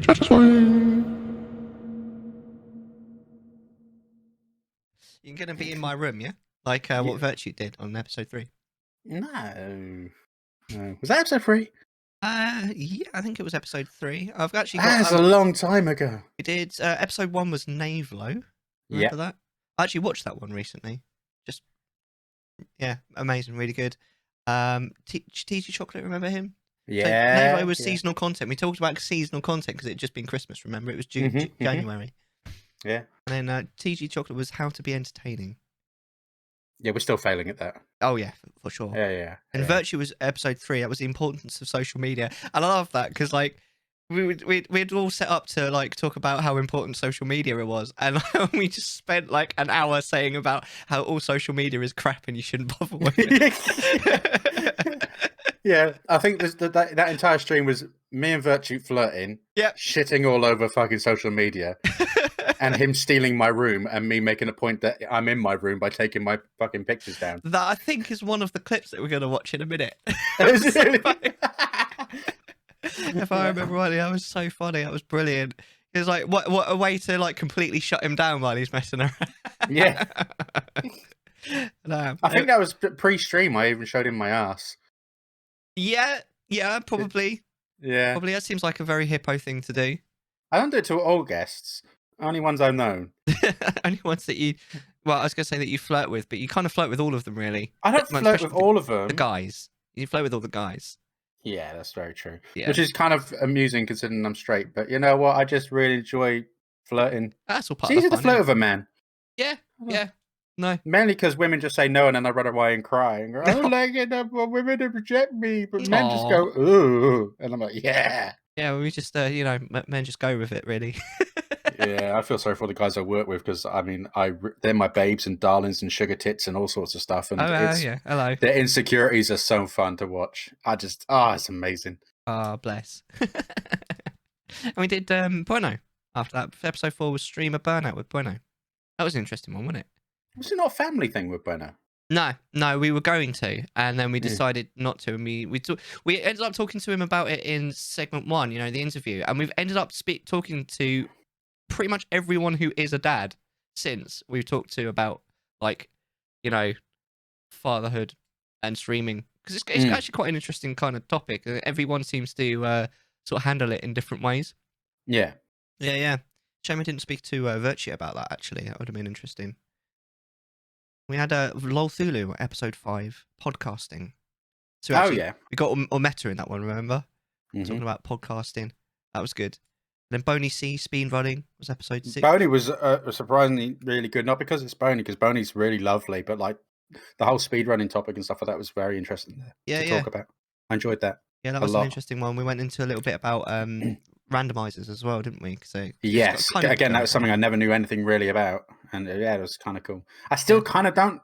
Chattisfying. You're going to be in my room, yeah? Like what Virtue did on episode 3. No. Was that episode 3? Yeah, I think it was episode 3. I've actually got. That's a long time ago. We did. Episode 1 was Navelo. Remember that? I actually watched that one recently. Just amazing, really good. TG Chocolate, remember him? Yeah. So Navelo was seasonal content. We talked about seasonal content because it had just been Christmas. Remember, it was January. Yeah. And then TG Chocolate was how to be entertaining. Yeah, we're still failing at that. Oh yeah, for sure. Yeah. And Virtue was episode 3. That was the importance of social media, and I love that because like we'd all set up to like talk about how important social media it was, and we just spent like an hour saying about how all social media is crap and you shouldn't bother with it. Yeah, I think that entire stream was me and Virtue flirting, shitting all over fucking social media, and him stealing my room and me making a point that I'm in my room by taking my fucking pictures down. That I think is one of the clips that we're going to watch in a minute. If I remember rightly, that was so funny. That was brilliant. It was like, what a way to like completely shut him down while he's messing around. Yeah. I think that was pre-stream. I even showed him my ass. Yeah, probably. Yeah. Probably that seems like a very hippo thing to do. I don't do it to all guests. Only ones I've known. Only ones that you... Well, I was going to say that you flirt with, but you kind of flirt with all of them, really. I don't flirt with all of them. The guys. You flirt with all the guys. Yeah, that's very true. Yeah. Which is kind of amusing considering I'm straight. But you know what? I just really enjoy flirting. That's all part of the fun. It's easy to flirt with a man. Yeah. No. Mainly because women just say no and then I run away and cry. And go, I don't like it for women to reject me. But men just go, ooh. And I'm like, yeah. Yeah, well, we just, men just go with it, really. Yeah, I feel sorry for the guys I work with because, I mean, they're my babes and darlings and sugar tits and all sorts of stuff. And hello. Their insecurities are so fun to watch. It's amazing. Bless. And we did Bueno after that. Episode 4 was Streamer Burnout with Bueno. That was an interesting one, wasn't it? Was it not a family thing with Bueno? No, we were going to, and then we decided not to, and we ended up talking to him about it in segment 1, the interview, and we've ended up talking to pretty much everyone who is a dad since we've talked to about, like, fatherhood and streaming, because it's actually quite an interesting kind of topic. Everyone seems to sort of handle it in different ways. Yeah. Shame I didn't speak to Virtue about that, actually. That would have been interesting. We had Lol Thulu, episode 5, podcasting. So actually, we got Ometa in that one, remember? Talking about podcasting. That was good. And then Boney C, speed running, was episode 6. Boney was surprisingly really good. Not because it's Boney, because Boney's really lovely, but like the whole speed running topic and stuff like that was very interesting to talk about. I enjoyed that. Yeah, that was an interesting one. We went into a little bit about randomizers as well, didn't we? So yes, again, that was something I never knew anything really about, and it was kind of cool. I still kind of don't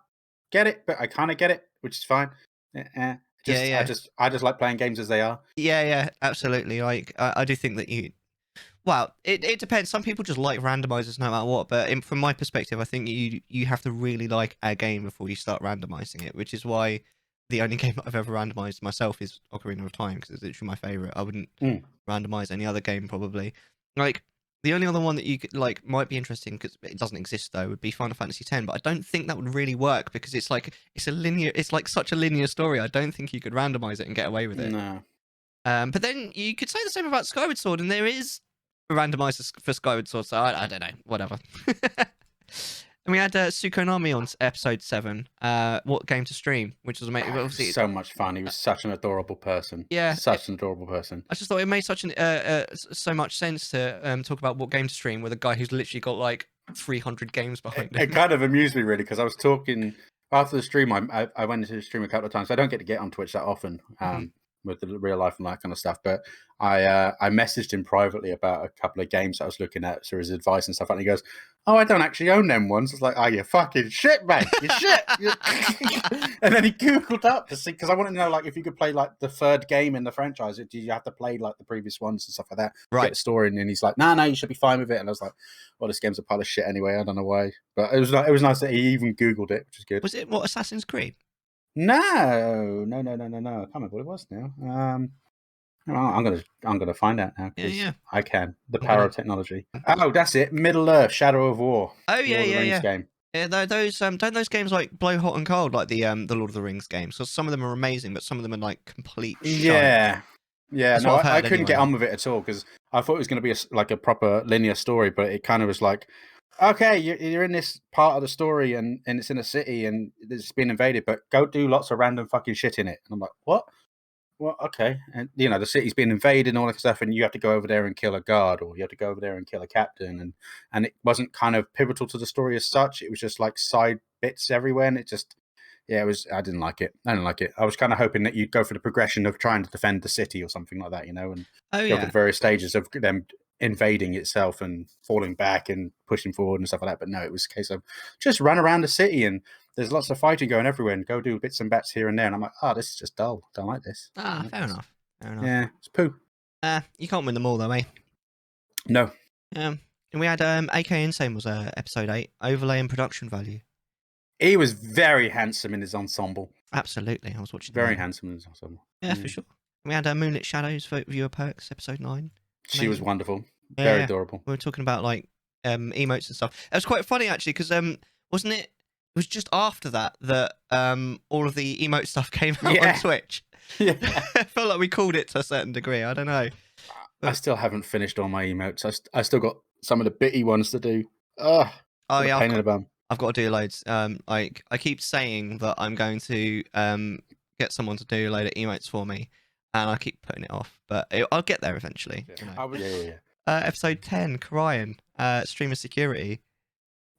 get it, but I kind of get it, which is fine. I just like playing games as they are. Yeah, absolutely. Like I do think that it depends. Some people just like randomizers no matter what, but from my perspective, I think you have to really like a game before you start randomizing it, which is why the only game I've ever randomized myself is Ocarina of Time, because it's literally my favorite. I wouldn't randomize any other game probably. Like the only other one that you could like might be interesting, because it doesn't exist though, would be Final Fantasy X. But I don't think that would really work because it's like such a linear story. I don't think you could randomize it and get away with it. No. But then you could say the same about Skyward Sword, and there is a randomizer for Skyward Sword. So I don't know, whatever. And we had Sukonami on episode 7, what game to stream, which was amazing. Obviously, so much fun. He was such an adorable person. Yeah. Such an adorable person. I just thought it made so much sense to talk about what game to stream with a guy who's literally got like 300 games behind him. It kind of amused me, really, because I was talking after the stream. I went into the stream a couple of times. I don't get to get on Twitch that often. With the real life and that kind of stuff, but I messaged him privately about a couple of games I was looking at, so his advice and stuff, and he goes, "Oh, I don't actually own them ones." I was like, "Oh, you fucking shit, mate, you shit." And then he googled up to see, because I wanted to know, like, if you could play like the third game in the franchise, do you have to play like the previous ones and stuff like that, right? Get the story, and he's like, "No, you should be fine with it." And I was like, "Well, this game's a pile of shit anyway. I don't know why," but it was nice that he even googled it, which is good. Was it Assassin's Creed? No. I can't remember what it was now. Oh, I'm gonna find out now because Yeah. I can. The I'm power gonna... of technology. Oh, that's it. Middle Earth: Shadow of War. Oh yeah, Lord of the Rings game. Yeah, those don't those games like blow hot and cold like the Lord of the Rings games? So some of them are amazing, but some of them are like complete shite. Yeah, yeah. That's No, what I've I heard couldn't get anyway. on with it at all because I thought it was going to be like a proper linear story, but it kind of was like, okay, you're in this part of the story and it's in a city and it's been invaded, but go do lots of random fucking shit in it. And I'm like, what? Well, okay. And the city's been invaded and all that stuff, and you have to go over there and kill a guard, or you have to go over there and kill a captain, and it wasn't kind of pivotal to the story as such. It was just like side bits everywhere, and it just, yeah, it was. I didn't like it. I didn't like it. I was kind of hoping that you'd go for the progression of trying to defend the city or something like that, and Oh go for the yeah. various stages of them invading itself and falling back and pushing forward and stuff like that. But no, it was a case of just run around the city and there's lots of fighting going everywhere and go do bits and bats here and there. And I'm like, oh, this is just dull. Don't like this. Ah, Don't like fair this. enough. Fair enough. Yeah, it's poo. You can't win them all though, eh? No. And we had AK Insane was episode 8, overlay and production value. He was very handsome in his ensemble. Absolutely, I was watching. Very handsome in his ensemble. Yeah, for sure. We had Moonlit Shadows for viewer perks, episode 9. She was wonderful. Yeah, very adorable. We were talking about like emotes and stuff. It was quite funny actually because wasn't it? It was just after that all of the emote stuff came out on Twitch. Yeah. I felt like we called it to a certain degree. I don't know. I still haven't finished all my emotes. I still got some of the bitty ones to do. Oh yeah, pain in the bum. I've got to do loads. Like I keep saying that I'm going to get someone to do a load of emotes for me, and I keep putting it off. But I'll get there eventually. Yeah. Yeah. Episode 10, Karayan, streamer security.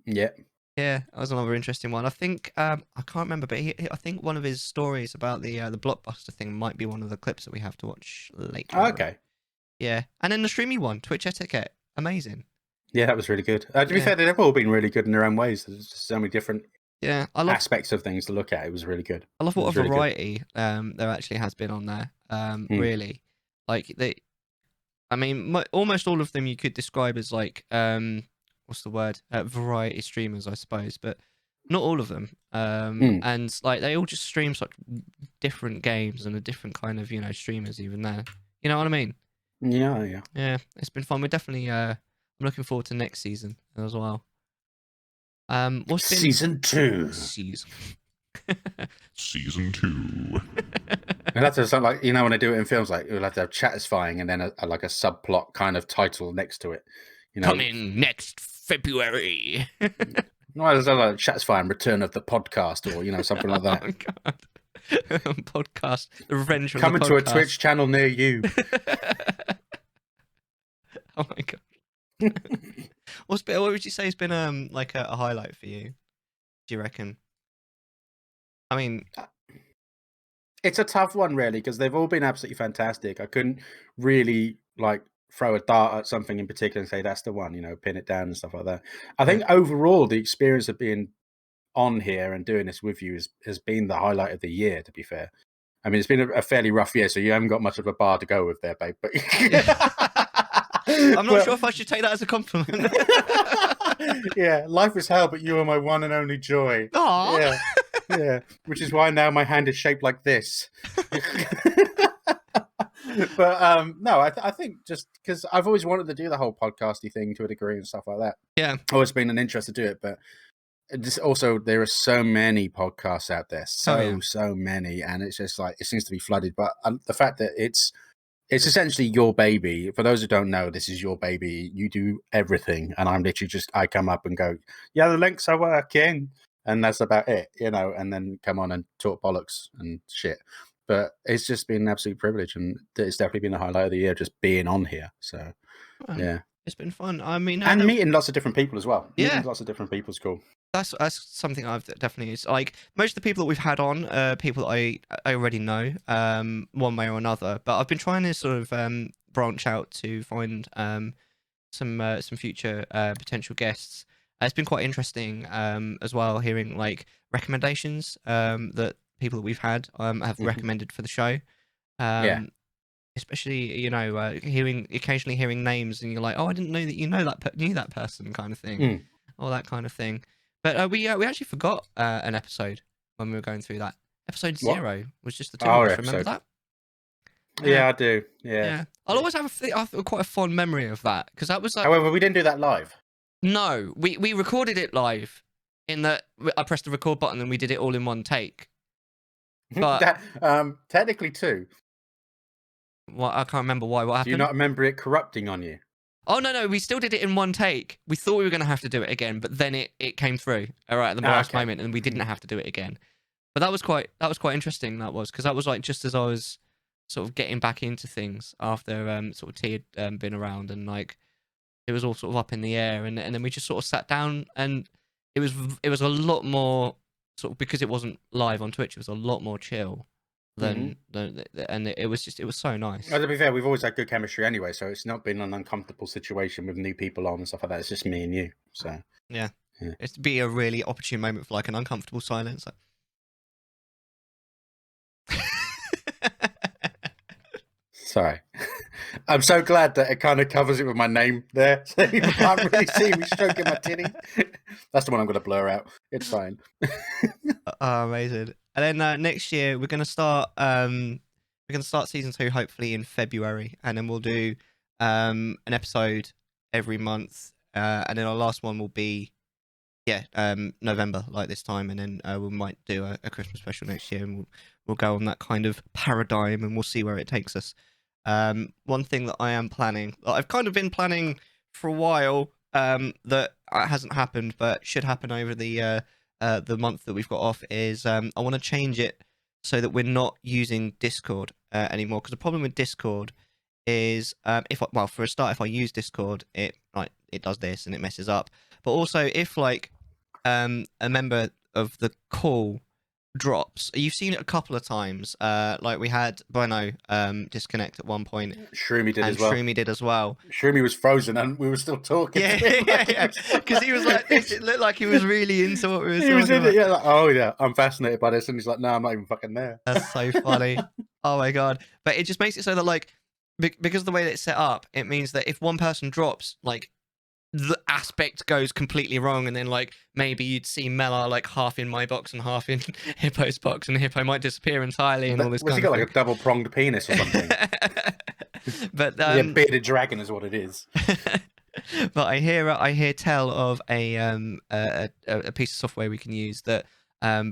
Yeah. Yeah, that was another interesting one. I think I can't remember, but I think one of his stories about the blockbuster thing might be one of the clips that we have to watch later. Oh, okay. Yeah, and then the streamy one, Twitch etiquette, amazing. Yeah, that was really good. To be fair, they've all been really good in their own ways. There's just so many different aspects of things to look at. It was really good. I love what a variety there actually has been on there. Really, like I mean, almost all of them you could describe as like what's the word? Variety streamers, I suppose, but not all of them. And like they all just stream such different games and a different kind of streamers even there. You know what I mean? Yeah. Yeah, it's been fun. We're definitely I'm looking forward to next season as well. What's been season 2? Season 2. And that's something like when they do it in films, like you'll have to have Chattisfying and then like a subplot kind of title next to it. Coming next February. No, there's like Chattisfying Return of the Podcast or something like that. Oh god. Podcast, the revenge coming of to the a Twitch channel near you. Oh my god. What would you say has been like a highlight for you? Do you reckon? I mean, it's a tough one really because they've all been absolutely fantastic. I couldn't really like throw a dart at something in particular and say that's the one, pin it down and stuff like that. I think overall the experience of being on here and doing this with you has been the highlight of the year, to be fair. I mean, it's been a fairly rough year, so you haven't got much of a bar to go with there, babe. But I'm not sure if I should take that as a compliment. Yeah, life is hell, but you are my one and only joy. Aww. Yeah, which is why now my hand is shaped like this. But no, I think just because I've always wanted to do the whole podcasty thing to a degree and stuff like that. Yeah, always been an interest to do it, but just also there are so many podcasts out there, so many, and it's just like it seems to be flooded. But the fact that it's essentially your baby. For those who don't know, this is your baby. You do everything, and I'm literally I come up and go, yeah, the links are working, and that's about it, and then come on and talk bollocks and shit. But it's just been an absolute privilege, and it's definitely been the highlight of the year just being on here. So yeah, it's been fun. I mean, and meeting lots of different people as well. Yeah, meeting lots of different people is cool. That's something I've definitely like. Most of the people that we've had on, people that I already know, one way or another. But I've been trying to sort of branch out to find some future potential guests. It's been quite interesting as well, hearing like recommendations that people that we've had have recommended for the show. Yeah. Especially occasionally hearing names and you're like, oh, I didn't know that knew that person, kind of thing, or that kind of thing. But we actually forgot an episode when we were going through that. Episode 0 was just the two of us. Remember that? Yeah, I do. Yeah. Yeah. I'll always have quite a fond memory of that because that was like. However, we didn't do that live. No, we recorded it live. In that I pressed the record button and we did it all in one take. But Technically two. well, I can't remember why. What happened? Do you not remember it corrupting on you? Oh no, we still did it in one take. We thought we were going to have to do it again, but then it came through at the last moment, and we didn't have to do it again. But that was quite interesting. That was because that was like just as I was sort of getting back into things after sort of T had been around, and like it was all sort of up in the air, and then we just sort of sat down, and it was a lot more sort of because it wasn't live on Twitch. It was a lot more chill. And it was so nice. Well, to be fair, we've always had good chemistry anyway, so it's not been an uncomfortable situation with new people on and stuff like that. It's just me and you. So yeah. It's to be a really opportune moment for like an uncomfortable silence. Sorry. I'm so glad that it kind of covers it with my name there, so you can't really see me stroking my titty. That's the one I'm going to blur out. It's fine. Oh, amazing. And then next year we're gonna start season 2 hopefully in February, and then we'll do an episode every month, and then our last one will be November like this time, and then we might do a Christmas special next year, and we'll go on that kind of paradigm, and we'll see where it takes us. One thing that I am planning, I've kind of been planning for a while, that hasn't happened but should happen over the month that we've got off, is I want to change it so that we're not using Discord anymore, because the problem with Discord is for a start, if I use Discord, it does this and it messes up, but also if like a member of the call drops, you've seen it a couple of times, like we had Bueno disconnect at one point. Shroomy did as well. Shroomy was frozen and we were still talking. Because he was like this. It looked like he was really into what we were talking He was in about. it, like, oh yeah, I'm fascinated by this, and he's like, no, I'm not even fucking there. That's so funny. Oh my god. But it just makes it so that like because of the way that it's set up, it means that if one person drops, like the aspect goes completely wrong, and then like maybe you'd see Mellar like half in my box and half in Hippo's box, and Hippo might disappear entirely, and all this. Was he got like a double pronged penis or something? But yeah, bearded dragon is what it is. But I hear tell of a piece of software we can use that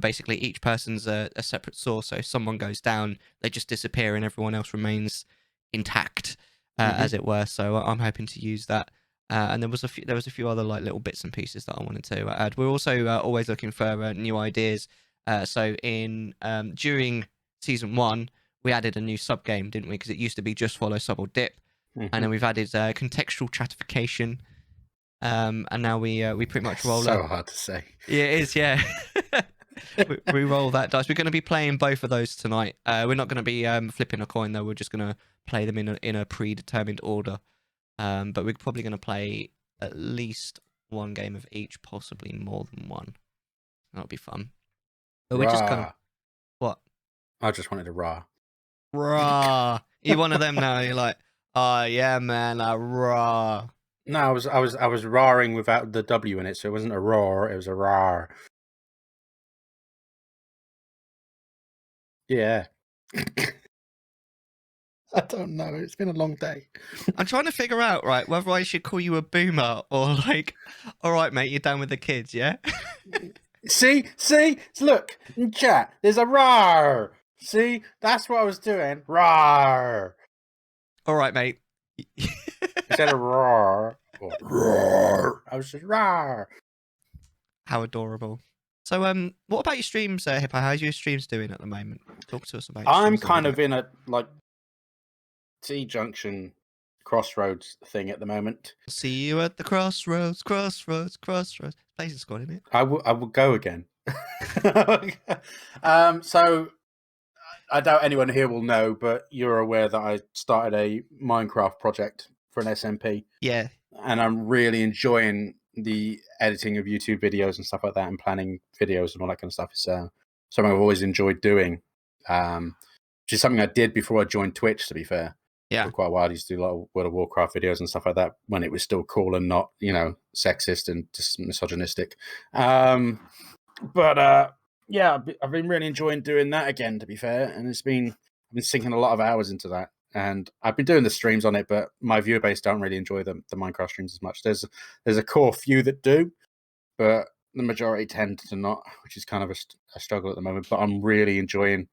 basically each person's a separate source. So if someone goes down, they just disappear, and everyone else remains intact, as it were. So I'm hoping to use that. And there was a few other like little bits and pieces that I wanted to add. We're also always looking for new ideas. So during season 1, we added a new sub game, didn't we? Because it used to be just follow, sub, or dip, and then we've added contextual chatification. And now we pretty much roll. So hard to say. Yeah, it is. Yeah. we roll that dice. We're going to be playing both of those tonight. We're not going to be flipping a coin though. We're just going to play them in a predetermined order. But we're probably going to play at least one game of each, possibly more than one. That'll be fun. But we're just kind of... What? I just wanted to rah. Rah. You're one of them now. You're like, oh yeah, man, rah. No, I was roaring without the W in it, so it wasn't a roar, it was a rar. Yeah. I don't know. It's been a long day. I'm trying to figure out, right, whether I should call you a boomer or like, all right, mate, you're down with the kids, yeah? See, look, in chat, there's a rar. See, that's what I was doing. Rar. All right, mate. Instead of roar, or roar, I was just rar. How adorable. So, what about your streams, Hippo? How's your streams doing at the moment? Talk to us about. I'm kind of in a like T-junction crossroads thing at the moment. See you at the crossroads. Blazing Squad, isn't it? I will go again. So I doubt anyone here will know, but you're aware that I started a Minecraft project for an SMP. Yeah. And I'm really enjoying the editing of YouTube videos and stuff like that, and planning videos and all that kind of stuff. It's something I've always enjoyed doing, which is something I did before I joined Twitch, to be fair. Yeah. For quite a while, I used to do a lot of World of Warcraft videos and stuff like that when it was still cool and not, sexist and just misogynistic. But yeah, I've been really enjoying doing that again, to be fair. And it's been, I've been sinking a lot of hours into that, and I've been doing the streams on it, but my viewer base don't really enjoy the Minecraft streams as much. There's a core few that do, but the majority tend to not, which is kind of a struggle at the moment. But I'm really enjoying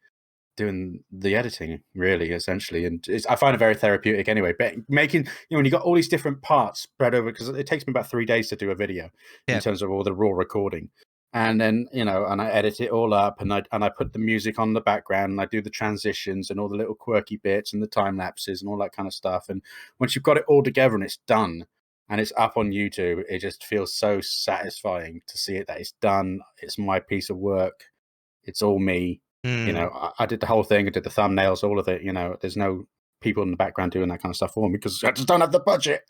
doing the editing, really, essentially, and I find it very therapeutic anyway. But making, when you got all these different parts spread over, because it takes me about 3 days to do a video in terms of all the raw recording, and then and I edit it all up, and I put the music on the background, and I do the transitions and all the little quirky bits and the time lapses and all that kind of stuff. And once you've got it all together and it's done and it's up on YouTube, it just feels so satisfying to see it, that it's done. It's my piece of work. It's all me. I did the whole thing. I did the thumbnails, all of it. There's no people in the background doing that kind of stuff for me because I just don't have the budget.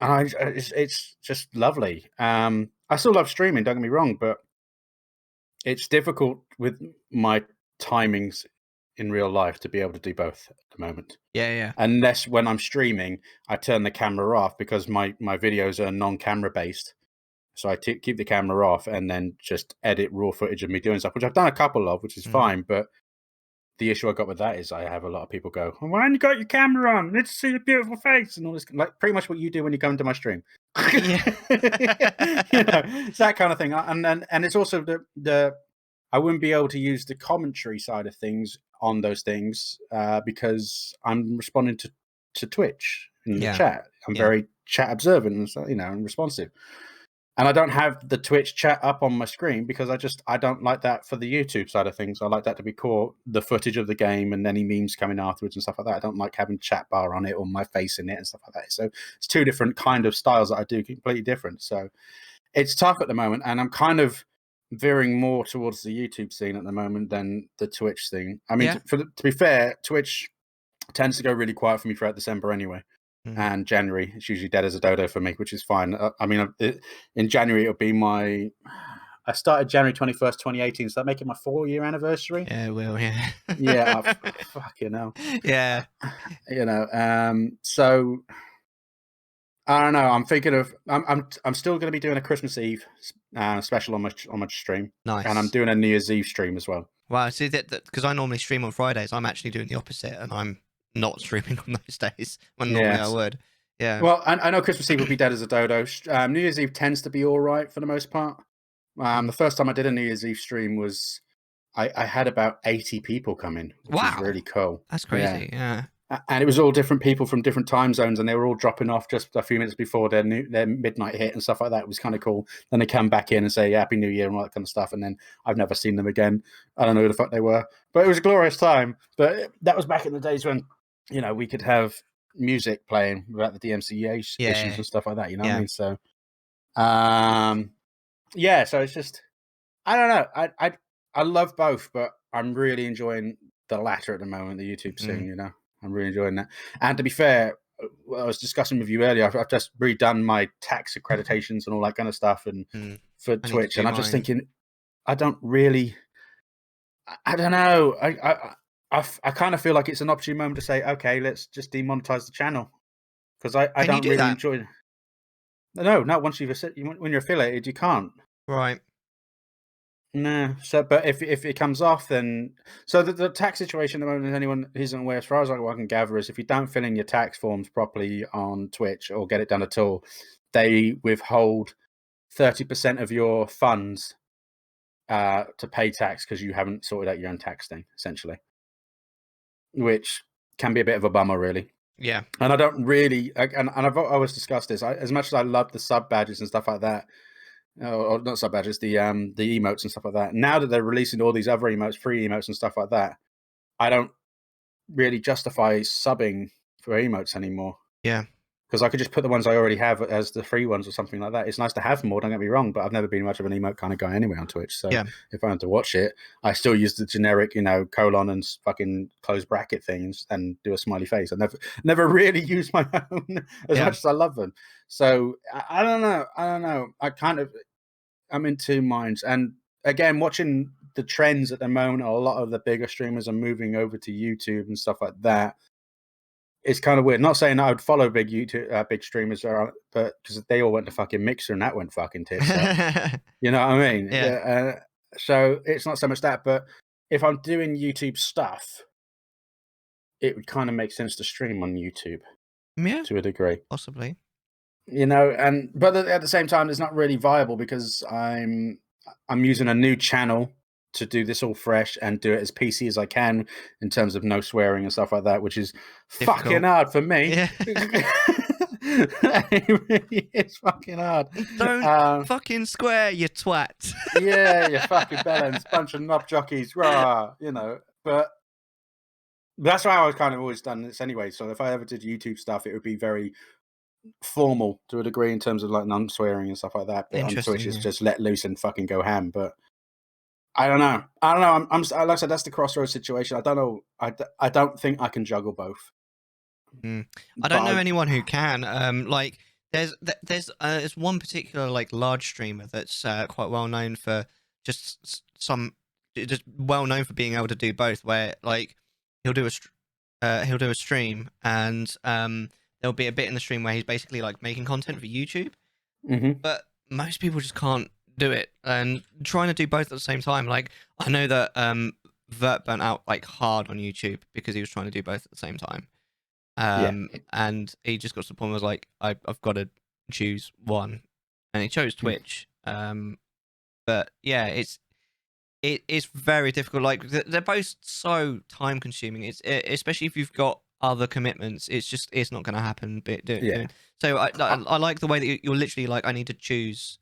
It's just lovely. I still love streaming, don't get me wrong, but it's difficult with my timings in real life to be able to do both at the moment. Yeah. Unless when I'm streaming, I turn the camera off, because my videos are non-camera based. So I keep the camera off and then just edit raw footage of me doing stuff, which I've done a couple of, which is fine. But the issue I got with that is I have a lot of people go, "Why haven't you got your camera on? Let's see your beautiful face," and all this, like pretty much what you do when you come into my stream. Yeah. It's that kind of thing. And it's also the I wouldn't be able to use the commentary side of things on those things because I'm responding to Twitch in the chat. I'm very chat observant and responsive. And I don't have the Twitch chat up on my screen because I don't like that for the YouTube side of things. I like that to be caught, the footage of the game and any memes coming afterwards and stuff like that. I don't like having chat bar on it or my face in it and stuff like that. So it's two different kind of styles that I do, completely different. So it's tough at the moment, and I'm kind of veering more towards the YouTube scene at the moment than the Twitch thing. I mean, to be fair, Twitch tends to go really quiet for me throughout December anyway. And January, it's usually dead as a dodo for me, which is fine. I mean, in January, it'll be I started January 21st, 2018, so that make it my 4-year anniversary. Yeah, it will, yeah. Yeah, fucking hell. Yeah. So I don't know. I'm thinking of I'm still going to be doing a Christmas Eve special on my stream. Nice. And I'm doing a New Year's Eve stream as well. Wow, see that because I normally stream on Fridays, I'm actually doing the opposite, and I'm not streaming on those days when normally I would. Yeah. Well, I know Christmas Eve will be dead as a dodo. New Year's Eve tends to be all right for the most part. The first time I did a New Year's Eve stream was I had about 80 people come in, which is really cool. That's crazy. Yeah. And it was all different people from different time zones, and they were all dropping off just a few minutes before their midnight hit and stuff like that. It was kind of cool. Then they come back in and say Happy New Year and all that kind of stuff, and then I've never seen them again. I don't know who the fuck they were, but it was a glorious time. But that was back in the days when we could have music playing without the DMCA issues and stuff like that. You know what I mean? So, so it's just I don't know. I love both, but I'm really enjoying the latter at the moment. The YouTube scene, I'm really enjoying that. And to be fair, I was discussing with you earlier, I've just redone my tax accreditations and all that kind of stuff, and for Twitch, and I'm just thinking, I don't know. I kind of feel like it's an opportune moment to say, okay, let's just demonetize the channel, because I don't really enjoy it. No, not once when you're affiliated, you can't. Right. No. So, but if it comes off, then the tax situation at the moment, if anyone isn't aware, as far as I can gather, is if you don't fill in your tax forms properly on Twitch or get it done at all, they withhold 30% of your funds to pay tax because you haven't sorted out your own tax thing, essentially, which can be a bit of a bummer, really. Yeah. And I don't really, and I've always discussed this. As much as I love the sub badges and stuff like that, or not sub badges, the emotes and stuff like that. Now that they're releasing all these other emotes, free emotes and stuff like that, I don't really justify subbing for emotes anymore. Yeah. Because I could just put the ones I already have as the free ones or something like that. It's nice to have more, don't get me wrong, but I've never been much of an emote kind of guy anyway on Twitch. So if I want to watch it, I still use the generic, colon and fucking close bracket things and do a smiley face. I never really use my own as much as I love them. So I don't know. I'm in two minds. And again, watching the trends at the moment, a lot of the bigger streamers are moving over to YouTube and stuff like that. It's kind of weird. Not saying I would follow big YouTube, big streamers, but because they all went to fucking Mixer and that went fucking tits up. You know what I mean? Yeah. So it's not so much that, but if I'm doing YouTube stuff, it would kind of make sense to stream on YouTube Yeah, to a degree. possibly. But at the same time, it's not really viable because I'm using a new channel to do this all fresh and do it as PC as I can in terms of no swearing and stuff like that, which is fucking Difficult. hard for me. Yeah. It really is fucking hard. Don't fucking square, you twat. Yeah, you fucking bellends, bunch of knob jockeys, rah, But that's why I was kind of always done this anyway. So if I ever did YouTube stuff, it would be very formal to a degree in terms of like non-swearing and stuff like that. But on Twitch, it's just let loose and fucking go ham. But I don't know. I'm like I said, that's the crossroads situation. I don't know. I don't think I can juggle both. I don't know anyone who can. Like there's one particular like large streamer that's quite well known for just well known for being able to do both. Where like he'll do a stream and there'll be a bit in the stream where he's basically like making content for YouTube, but most people just can't do it. And trying to do both at the same time, like I know that Vert burnt out like hard on YouTube because he was trying to do both at the same time. And he just got to the point where was like, I've got to choose one, and he chose Twitch. But yeah, it's very difficult. Like they're both so time consuming. It's especially if you've got other commitments. It's not going to happen. So I like the way that you're literally like, I need to choose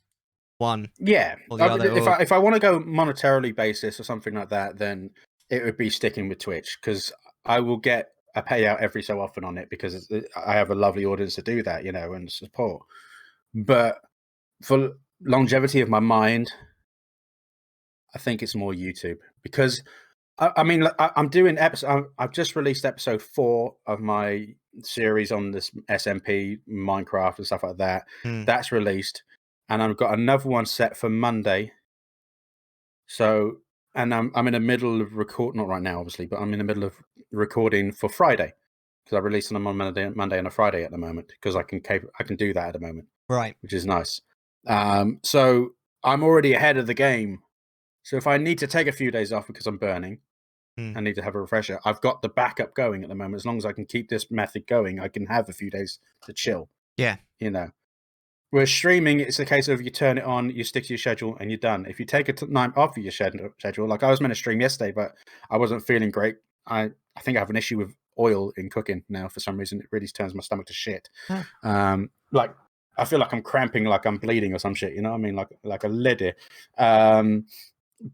one. Yeah, or the other, if I want to go monetarily basis or something like that, then it would be sticking with Twitch because I will get a payout every so often on it because I have a lovely audience to do that, and support. But for longevity of my mind, I think it's more YouTube because I mean, I'm doing I've just released episode 4 of my series on this SMP Minecraft and stuff like that. That's released, and I've got another one set for Monday. So, and I'm in the middle of not right now, obviously, but I'm in the middle of recording for Friday because I release them on Monday and a Friday at the moment because I can do that at the moment, right? Which is nice. So I'm already ahead of the game. So if I need to take a few days off because I'm burning, I need to have a refresher. I've got the backup going at the moment. As long as I can keep this method going, I can have a few days to chill. Yeah. Whereas streaming, it's a case of you turn it on, you stick to your schedule, and you're done. If you take a night off of your schedule, like I was meant to stream yesterday, but I wasn't feeling great. I think I have an issue with oil in cooking now for some reason. It really turns my stomach to shit. Like I feel like I'm cramping, like I'm bleeding or some shit. You know what I mean? Like a lady. So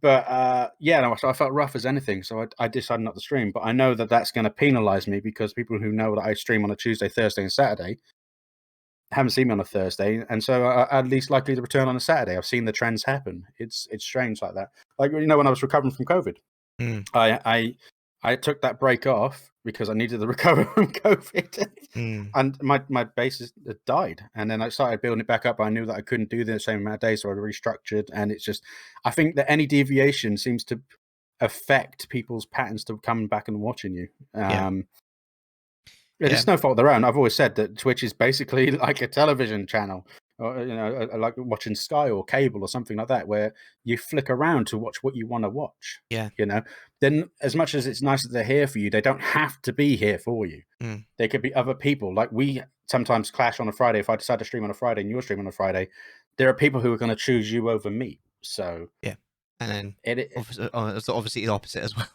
I felt rough as anything. So I decided not to stream. But I know that that's going to penalize me because people who know that I stream on a Tuesday, Thursday, and Saturday haven't seen me on a Thursday, and so I'm at least likely to return on a Saturday. I've seen the trends happen. It's strange like that. Like when I was recovering from COVID, I took that break off because I needed to recover from COVID, and my base had died. And then I started building it back up. I knew that I couldn't do the same amount of days, so I restructured. And it's just, I think that any deviation seems to affect people's patterns to coming back and watching you. It's no fault of their own. I've always said that Twitch is basically like a television channel, or like watching Sky or cable or something like that, where you flick around to watch what you want to watch. Then as much as it's nice that they're here for you, they don't have to be here for you. There could be other people. Like we sometimes clash on a Friday. If I decide to stream on a Friday and you're streaming on a Friday, there are people who are going to choose you over me. So and then it's obviously the opposite as well.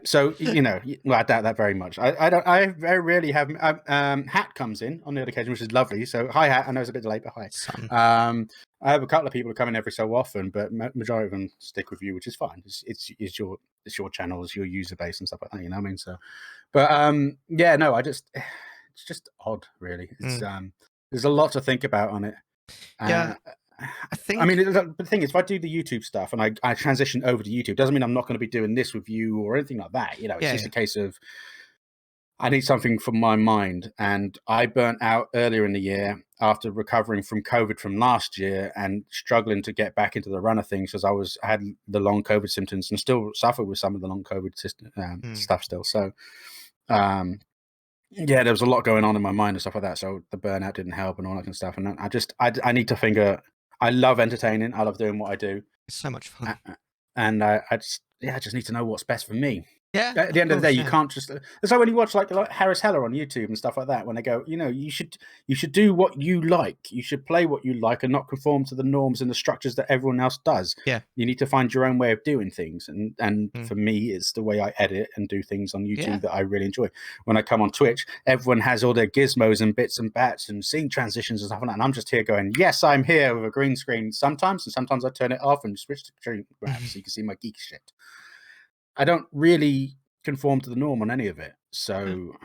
So I doubt that very much. I very rarely have Hat comes in on the other occasion, which is lovely. So hi Hat, I know it's a bit late, but hi. I have a couple of people who come in every so often, but majority of them stick with you, which is fine. It's your channel, it's your user base and stuff like that. You know what I mean? So, but it's just odd, really. It's there's a lot to think about on it. I mean, the thing is, if I do the YouTube stuff and I transition over to YouTube, doesn't mean I'm not going to be doing this with you or anything like that. It's just a case of I need something for my mind. And I burnt out earlier in the year after recovering from COVID from last year and struggling to get back into the run of things because I had the long COVID symptoms and still suffer with some of the long COVID stuff still. So, there was a lot going on in my mind and stuff like that. So the burnout didn't help and all that kind of stuff. And I need to I love entertaining. I love doing what I do. It's so much fun. And I just need to know what's best for me. Yeah, At the end of the day, course, you yeah. can't just. It's like when you watch like Harris Heller on YouTube and stuff like that. When they go, you should do what you like. You should play what you like and not conform to the norms and the structures that everyone else does. Yeah. You need to find your own way of doing things. And Mm. for me, it's the way I edit and do things on Yeah. YouTube that I really enjoy. When I come on Twitch, everyone has all their gizmos and bits and bats and scene transitions and stuff like that. And I'm just here going, yes, I'm here with a green screen sometimes, and sometimes I turn it off and switch to green grab so you can see my geek shit. I don't really conform to the norm on any of it. So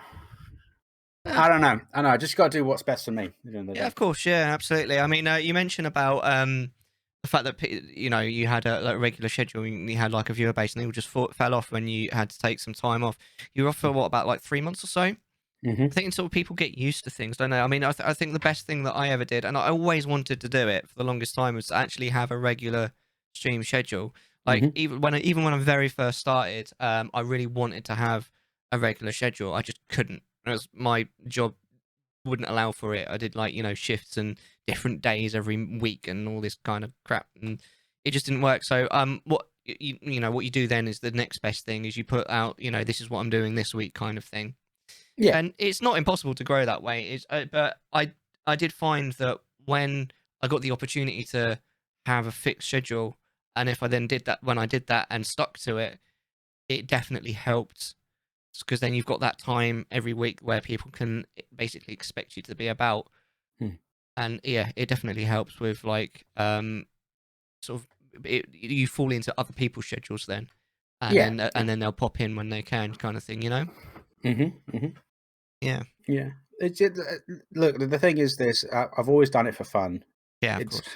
Yeah. I don't know. I just got to do what's best for me at the end of the Yeah, day. of course. Yeah, absolutely. I mean, you mentioned about the fact that you had a like, regular schedule, and you had like a viewer base, and it all just fell off when you had to take some time off. You were off for what, about like 3 months or so? I Mm-hmm. think sort of people get used to things, don't they? I mean, I think the best thing that I ever did, and I always wanted to do it for the longest time, was to actually have a regular stream schedule. Like Mm-hmm. even when I very first started, I really wanted to have a regular schedule. I just couldn't. It was my job wouldn't allow for it. I did like shifts and different days every week and all this kind of crap, and it just didn't work. So what what you do then is the next best thing is you put out this is what I'm doing this week kind of thing, Yeah. and it's not impossible to grow that way. But I did find that when I got the opportunity to have a fixed schedule, and if I then did that when I did that and stuck to it, it definitely helped because then you've got that time every week where people can basically expect you to be about. Hmm. And yeah, it definitely helps with like sort of you fall into other people's schedules then, Yeah. and then they'll pop in when they can, kind of thing, Mm-hmm. Mm-hmm. Yeah, Yeah. Look, the thing is this: I've always done it for fun. yeah, of It's course.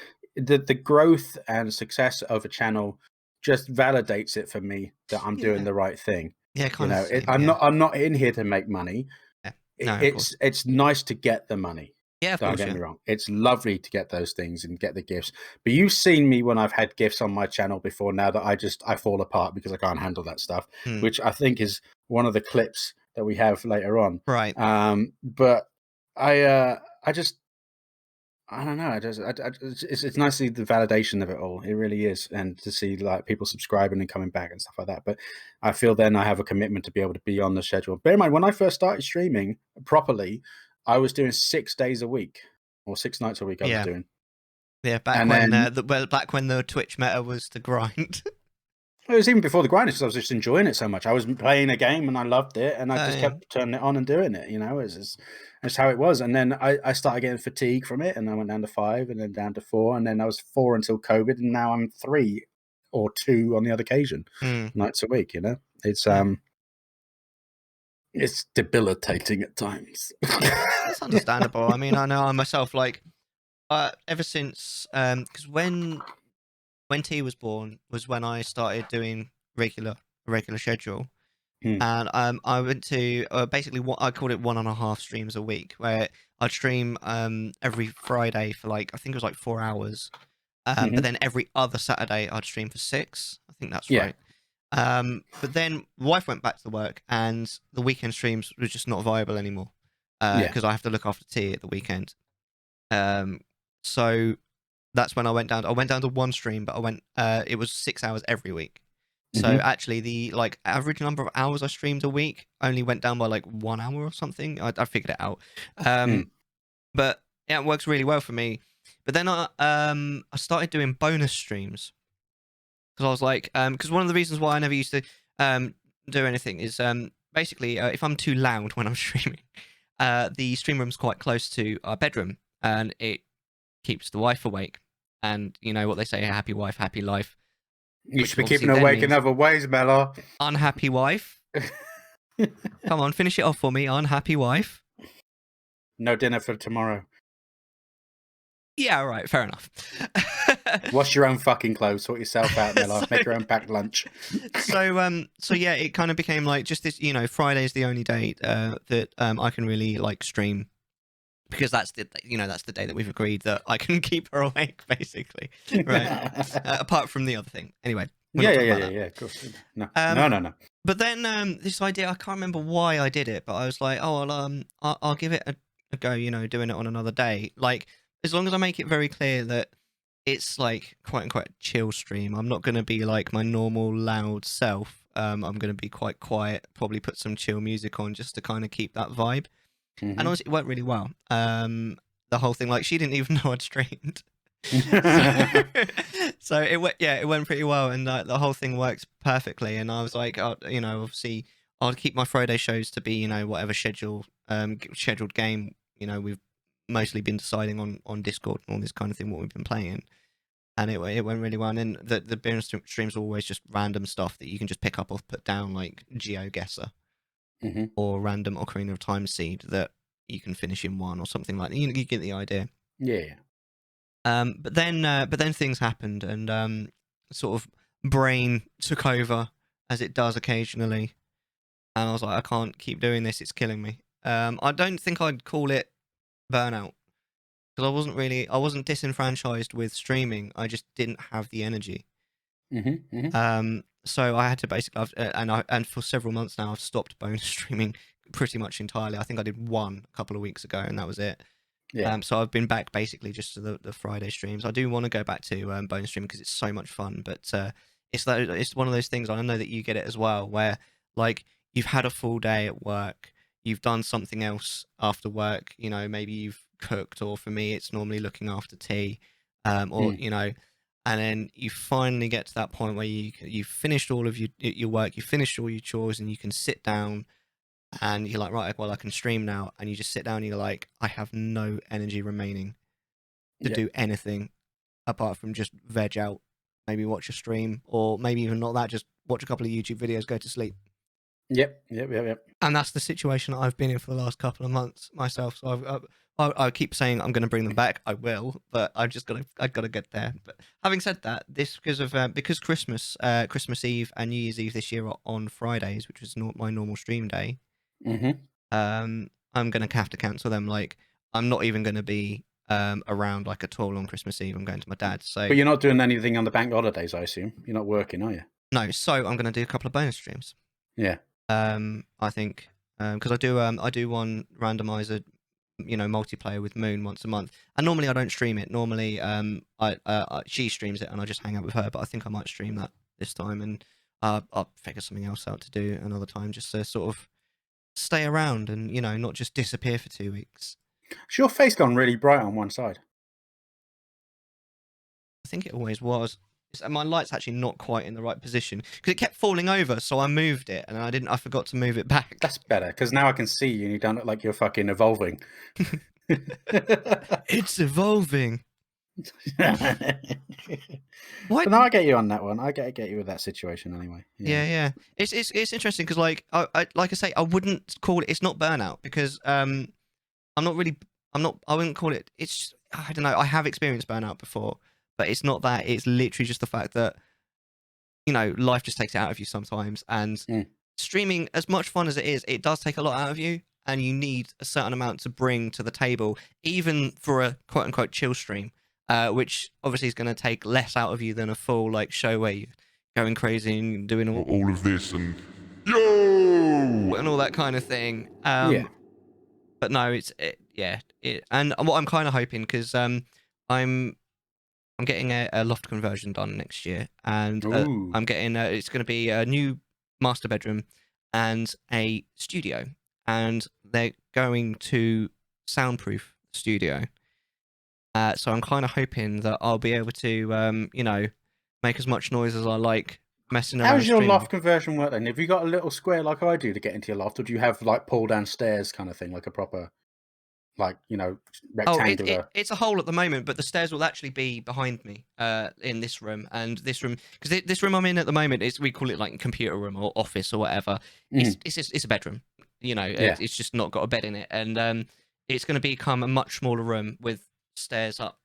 the growth and success of a channel just validates it for me that I'm doing Yeah, the right thing. yeah, kind of the same. I'm Yeah, not in here to make money. yeah. No, of course. It's nice to get the money. Yeah, of Don't course. get Yeah. me wrong. It's lovely to get those things and get the gifts. But you've seen me when I've had gifts on my channel before now that I fall apart because I can't handle that stuff, Hmm. which I think is one of the clips that we have later on. Right. But I just I don't know. It's nice to see the validation of it all. It really is, and to see like people subscribing and coming back and stuff like that. But I feel then I have a commitment to be able to be on the schedule. Bear in mind, when I first started streaming properly, I was doing 6 days a week or 6 nights a week. I was Yeah. doing, Yeah. Back and when then back when the Twitch meta was the grind. it was even before the grind because I was just enjoying it so much. I was playing a game and I loved it, and I just Yeah. kept turning it on and doing it. It's how it was. And then I started getting fatigue from it, and I went down to 5, and then down to 4, and then I was 4 until COVID, and now I'm 3 or 2 on the other occasion Hmm. nights a week. Yeah. It's debilitating at times. That's understandable. I mean, I know I myself like ever since because when T was born was when I started doing regular schedule. Hmm. And I went to basically what I called it 1.5 streams a week, where I'd stream every Friday for like I think it was like 4 hours, but Mhm. then every other Saturday I'd stream for 6. I think that's Yeah. right. But then wife went back to work, and the weekend streams was just not viable anymore Yeah. because I have to look after T at the weekend. So that's when I went down. I went down to one stream, but I went. It was 6 hours every week. So Mhm. actually, the like average number of hours I streamed a week only went down by like 1 hour or something. I figured it out. Mm. But yeah, it works really well for me. But then I started doing bonus streams because I was like because one of the reasons why I never used to do anything is basically if I'm too loud when I'm streaming, the stream room's quite close to our bedroom, and it keeps the wife awake. And you know what they say: a happy wife, happy life. You Which should be obviously keeping then awake in means other ways, Mellar. unhappy wife. Come on, finish it off for me, unhappy wife. No dinner for tomorrow. Yeah, right, fair enough. Wash your own fucking clothes. Sort yourself out, Mellar. Make your own packed lunch. So yeah, it kind of became like just this. Friday is the only day that I can really like stream because that's the day that we've agreed that I can keep her awake, basically. Right. Apart from the other thing. Anyway, we're not talking about that. Yeah. Of course. No. Um, No. But then this idea, I can't remember why I did it, but I was like, oh, I'll give it a go, doing it on another day. Like, as long as I make it very clear that it's like quite unquote chill stream. I'm not going to be like my normal loud self. I'm going to be quite quiet, probably put some chill music on just to kind of keep that vibe. And honestly, it went really well. The whole thing, like, she didn't even know I'd streamed. so, so it went, yeah, it went pretty well, and the whole thing worked perfectly. And I was like, you know, obviously, I'll keep my Friday shows to be, you know, whatever scheduled game, you know, we've mostly been deciding on Discord and all this kind of thing, what we've been playing. And it went really well. And then the beer streams are always just random stuff that you can just pick up or put down, like GeoGuessr or random Ocarina of Time seed that you can finish in one or something like that. You get the idea. Yeah. But then things happened, and sort of brain took over, as it does occasionally. And I was like, I can't keep doing this; it's killing me. I don't think I'd call it burnout, because I wasn't disenfranchised with streaming. I just didn't have the energy. So I had to basically, and for several months now, I've stopped bonus streaming pretty much entirely. I think I did one a couple of weeks ago, and that was it. Yeah. So I've been back basically just to the Friday streams. I do want to go back to bonus streaming because it's so much fun, but it's one of those things. I know that you get it as well, where like you've had a full day at work, you've done something else after work. You know, maybe you've cooked, or for me, it's normally looking after tea, or you know, and then you finally get to that point where you've finished all of your work, you've finished all your chores, and you can sit down. And you're like, right, well, I can stream now. And you just sit down and you're like, I have no energy remaining to do anything apart from just veg out, maybe watch a stream, or maybe even not that, just watch a couple of YouTube videos, go to sleep. Yep. And that's the situation that I've been in for the last couple of months myself. So I keep saying I'm going to bring them back. I will, but I got to get there. But having said that, this because Christmas Eve and New Year's Eve this year are on Fridays, which was not my normal stream day. I'm gonna have to cancel them. Like, I'm not even gonna be around like at all on Christmas Eve. I'm going to my dad's. So, but you're not doing anything on the bank holidays, I assume. You're not working, are you? No. So I'm gonna do a couple of bonus streams. Yeah. I think because I do one randomizer, you know, multiplayer with Moon once a month. And normally I don't stream it. Normally she streams it and I just hang out with her. But I think I might stream that this time, and I'll figure something else out to do another time, just to sort of stay around and, you know, not just disappear for 2 weeks. Has your face gone really bright on one side? I think it always was. My light's actually not quite in the right position because it kept falling over, so I moved it and I forgot to move it back. That's better, because now I can see you and you don't look like you're fucking evolving. It's evolving. What? So now I get you on that one. I get you with that situation anyway. Yeah. It's interesting because, like I say, I wouldn't call it. It's not burnout because I wouldn't call it. It's, I don't know. I have experienced burnout before, but it's not that. It's literally just the fact that, you know, life just takes it out of you sometimes, and streaming, as much fun as it is, it does take a lot out of you, and you need a certain amount to bring to the table, even for a quote unquote chill stream. Which obviously is going to take less out of you than a full like show where you're going crazy and doing all of this and yo and all that kind of thing. But no, and what I'm kind of hoping, because I'm getting a loft conversion done next year, and I'm getting it's going to be a new master bedroom and a studio, and they're going to soundproof the studio. So I'm kind of hoping that I'll be able to, you know, make as much noise as I like messing around. How does your loft conversion work then? Have you got a little square like I do to get into your loft, or do you have like pull down stairs kind of thing, like a proper, like, you know, rectangular? It's a hole at the moment, but the stairs will actually be behind me in this room, and this room, because this room I'm in at the moment is, we call it like computer room or office or whatever. It's a bedroom, you know. It's just not got a bed in it, and it's going to become a much smaller room with stairs up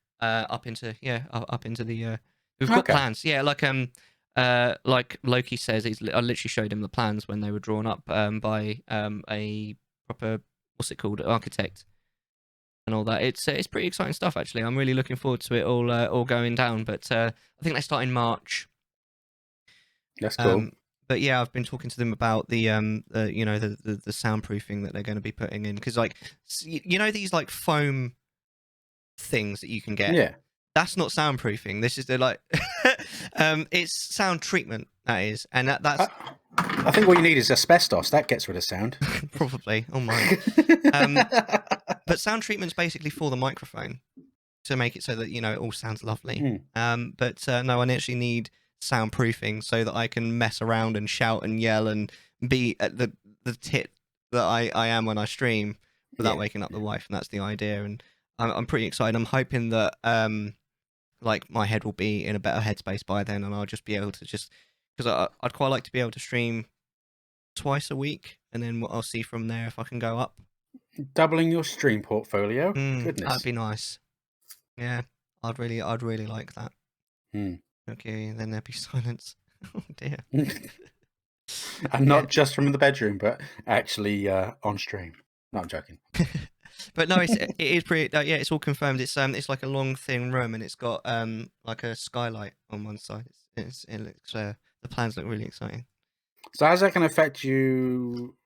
into the we've got plans, like Loki says. I literally showed him the plans when they were drawn up by a proper, what's it called, architect and all that. It's pretty exciting stuff, actually. I'm really looking forward to it all going down, but I think they start in March. That's cool. But yeah, I've been talking to them about the you know, the soundproofing that they're going to be putting in, because, like, you know, these like foam things that you can get. That's not soundproofing. This is the like, it's sound treatment. That is, and that's. I think what you need is asbestos. That gets rid of sound. Probably. Oh my. But sound treatment's basically for the microphone to make it so that it all sounds lovely. But no, I actually need soundproofing so that I can mess around and shout and yell and be at the tit that I am when I stream without waking up the wife, and that's the idea. And I'm pretty excited. I'm hoping that like my head will be in a better headspace by then, and I'll just be able to because I'd quite like to be able to stream twice a week, and then I'll see from there if I can go up. Doubling your stream portfolio. Goodness, that'd be nice. Yeah, I'd really like that. Okay, then there'd be silence. Oh dear. And not just from the bedroom, but actually on stream. No, I'm joking. But no, it is pretty. Yeah, it's all confirmed. It's like a long thin room, and it's got like a skylight on one side. It looks the plans look really exciting. So how's that going to affect you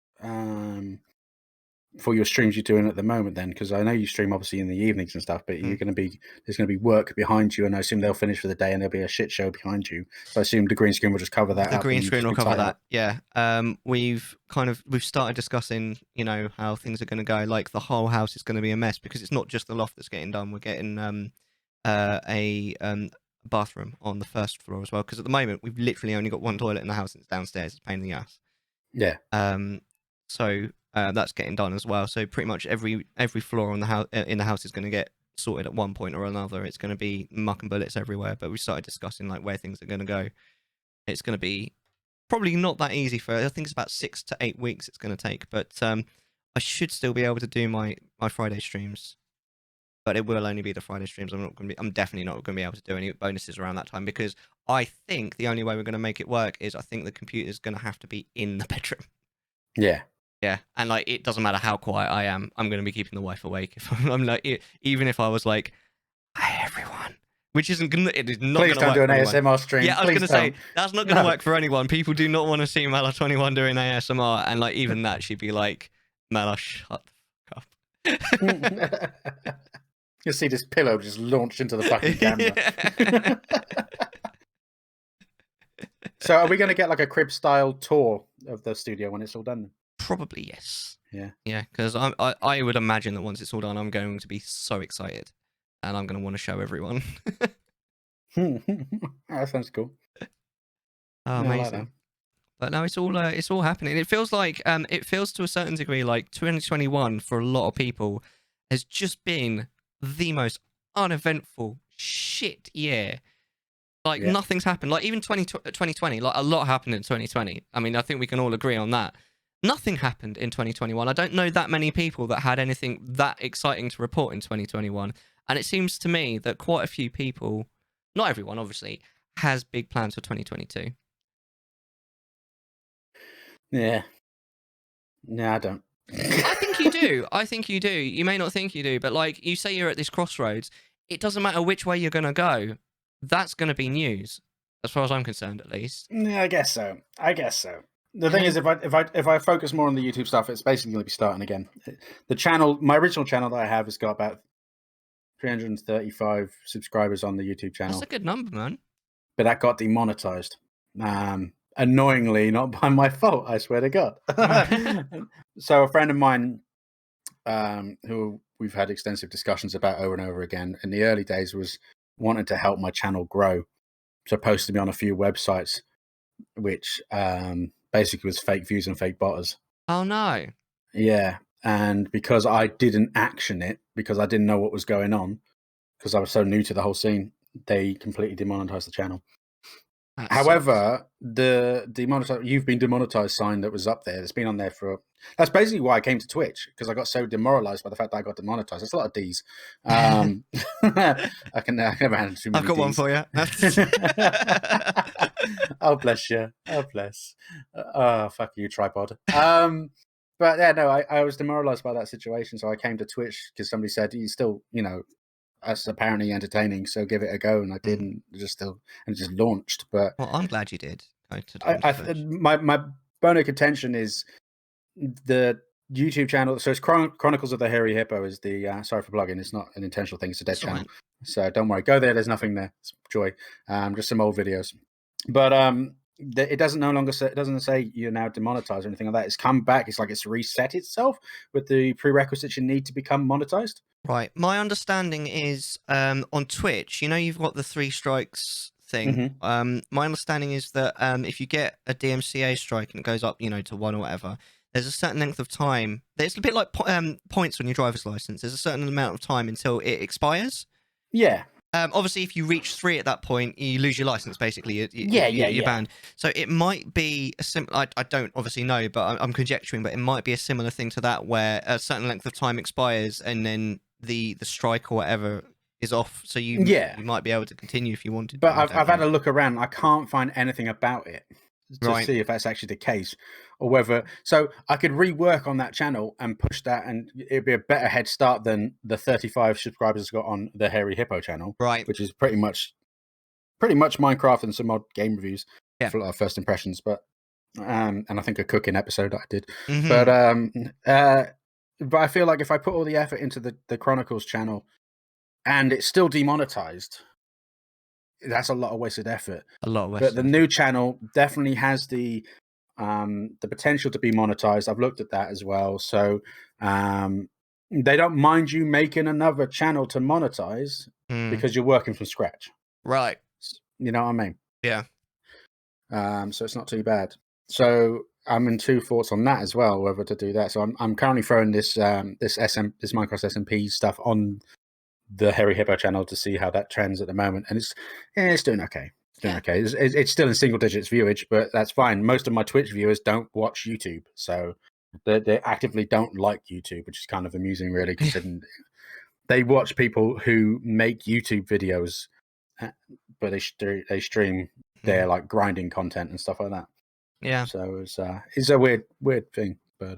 for your streams you're doing at the moment then? Because I know you stream obviously in the evenings and stuff, but there's going to be work behind you, and I assume they'll finish for the day and there'll be a shit show behind you. So I assume the green screen will just cover that up. The green screen will cover that. Yeah. We've started discussing, how things are going to go. Like the whole house is going to be a mess because it's not just the loft that's getting done. We're getting a bathroom on the first floor as well. Because at the moment we've literally only got one toilet in the house and it's downstairs. It's a pain in the ass. Yeah. So that's getting done as well. So pretty much every floor on in the house is going to get sorted at one point or another. It's going to be muck and bullets everywhere. But we started discussing like where things are going to go. It's going to be probably not that easy I think it's about 6 to 8 weeks it's going to take. But I should still be able to do my Friday streams. But it will only be the Friday streams. I'm definitely not going to be able to do any bonuses around that time because I think the only way we're going to make it work is I think the computer's going to have to be in the bedroom. Yeah. Yeah, and like it doesn't matter how quiet I am, I'm going to be keeping the wife awake. If I'm like, even if I was like, "Hi everyone," which isn't gonna, it is not. Please don't do an ASMR stream. Yeah, I was going to say that's not going to work for anyone. People do not want to see Mellar21 doing ASMR, and like even that, she'd be like, "Mellar, shut the fuck up." You'll see this pillow just launched into the fucking camera. So are we going to get like a crib style tour of the studio when it's all done? Probably yes. Yeah. Yeah, because I would imagine that once it's all done, I'm going to be so excited, and I'm going to want to show everyone. That sounds cool. Oh, amazing. Like but no, it's all happening. It feels like to a certain degree like 2021 for a lot of people has just been the most uneventful shit year. Like nothing's happened. Like even 2020, like a lot happened in 2020. I mean, I think we can all agree on that. Nothing happened in 2021. I don't know that many people that had anything that exciting to report in 2021. And it seems to me that quite a few people, not everyone obviously, has big plans for 2022. Yeah. No, I don't. I think you do. I think you do. You may not think you do, but like you say you're at this crossroads. It doesn't matter which way you're going to go. That's going to be news, as far as I'm concerned, at least. Yeah, I guess so. The thing is, if I focus more on the YouTube stuff, it's basically going to be starting again. The channel, my original channel that I have, has got about 335 subscribers on the YouTube channel. That's a good number, man. But that got demonetized. Annoyingly, not by my fault, I swear to God. So a friend of mine, who we've had extensive discussions about over and over again, in the early days was wanting to help my channel grow. So posted me on a few websites, which basically was fake views and fake botters. Oh no. Yeah. And because I didn't action it, because I didn't know what was going on, because I was so new to the whole scene, they completely demonetized the channel. However, the demonetized, you've been demonetized sign that was up there, it's been on there for, that's basically why I came to Twitch, because I got so demoralized by the fact that I got demonetized. That's a lot of D's. I never handle too many I've got D's. one for you. Oh, bless you. Oh, bless. Oh, fuck you, tripod. But yeah, no, I was demoralized by that situation, so I came to Twitch because somebody said, you still, that's apparently entertaining, so give it a go, and I did, and just launched. But well, I'm glad you did. My bone of contention is the YouTube channel. So it's Chronicles of the Hairy Hippo is the sorry for plugging. It's not an intentional thing. It's a dead That's all channel. right. So don't worry. Go there. There's nothing there. It's joy. Just some old videos. But it doesn't no longer say, it doesn't say you're now demonetized or anything like that. It's come back. It's like it's reset itself with the prerequisites you need to become monetized. Right. My understanding is on Twitch, you know, you've got the 3 strikes thing. My understanding is that if you get a DMCA strike and it goes up, you know, to 1 or whatever, there's a certain length of time. It's a bit like points on your driver's license. There's a certain amount of time until it expires. Yeah. Obviously, if you reach 3 at that point, you lose your license. Basically, you're banned. So it might be a similar. I don't obviously know, but I'm conjecturing. But it might be a similar thing to that, where a certain length of time expires, and then the strike or whatever is off. So you might be able to continue if you wanted. But I've had a look around. I can't find anything about it to see if that's actually the case, or whether. So I could rework on that channel and push that, and it'd be a better head start than the 35 subscribers got on the Hairy Hippo channel, right? Which is pretty much Minecraft and some odd game reviews for our first impressions. But and I think a cooking episode that I did. But I feel like if I put all the effort into the Chronicles channel and it's still demonetized, that's a lot of wasted effort. But the new channel definitely has the potential to be monetized. I've looked at that as well. So they don't mind you making another channel to monetize because you're working from scratch. Right. You know what I mean? Yeah. So it's not too bad. So I'm in 2 thoughts on that as well, whether to do that. So I'm currently throwing this Minecraft SMP stuff on the Hairy Hippo channel to see how that trends at the moment, and it's doing okay. It's doing okay. It's still in single digits viewage, but that's fine. Most of my Twitch viewers don't watch YouTube, so they actively don't like YouTube, which is kind of amusing, really, because they watch people who make YouTube videos, but they stream their like grinding content and stuff like that. Yeah. So it's a weird thing. But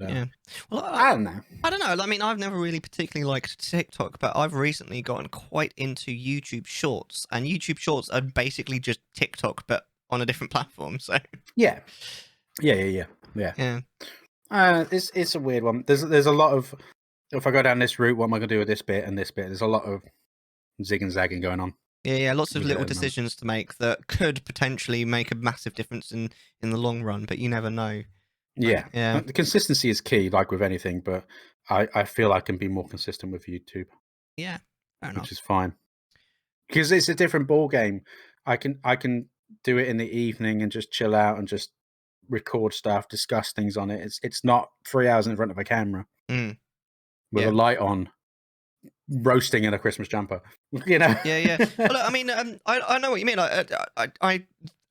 well, I don't know. I don't know. I mean, I've never really particularly liked TikTok, but I've recently gotten quite into YouTube Shorts, and YouTube Shorts are basically just TikTok, but on a different platform. So yeah. It's a weird one. There's a lot of, if I go down this route, what am I going to do with this bit and this bit? There's a lot of zig and zagging going on. Yeah, lots of little decisions to make that could potentially make a massive difference in the long run, but you never know. Yeah. The consistency is key, like with anything, but I feel I can be more consistent with YouTube. Yeah, fair enough. Which is fine. Because it's a different ball game. I can do it in the evening and just chill out and just record stuff, discuss things on it. It's not 3 hours in front of a camera with a light on, roasting in a Christmas jumper. You know? Yeah. Well, I mean, I know what you mean. I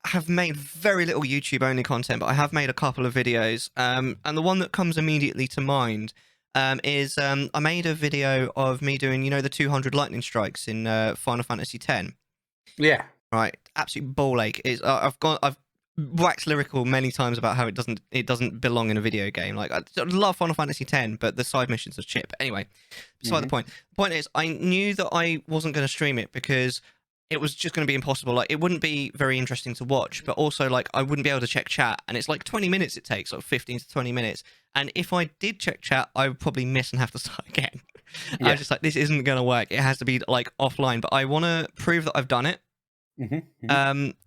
have made very little YouTube only content, but I have made a couple of videos. And the one that comes immediately to mind is I made a video of me doing, the 200 lightning strikes in Final Fantasy X. Yeah. Right. Absolute ball ache. I've waxed lyrical many times about how it doesn't belong in a video game. Like, I love Final Fantasy X, but the side missions are shit. But anyway, beside the point. The point is, I knew that I wasn't going to stream it because it was just going to be impossible. Like, it wouldn't be very interesting to watch, but also, like, I wouldn't be able to check chat. And it's like 20 minutes it takes, like 15 to 20 minutes. And if I did check chat, I would probably miss and have to start again. I was just like, this isn't going to work. It has to be, like, offline. But I want to prove that I've done it.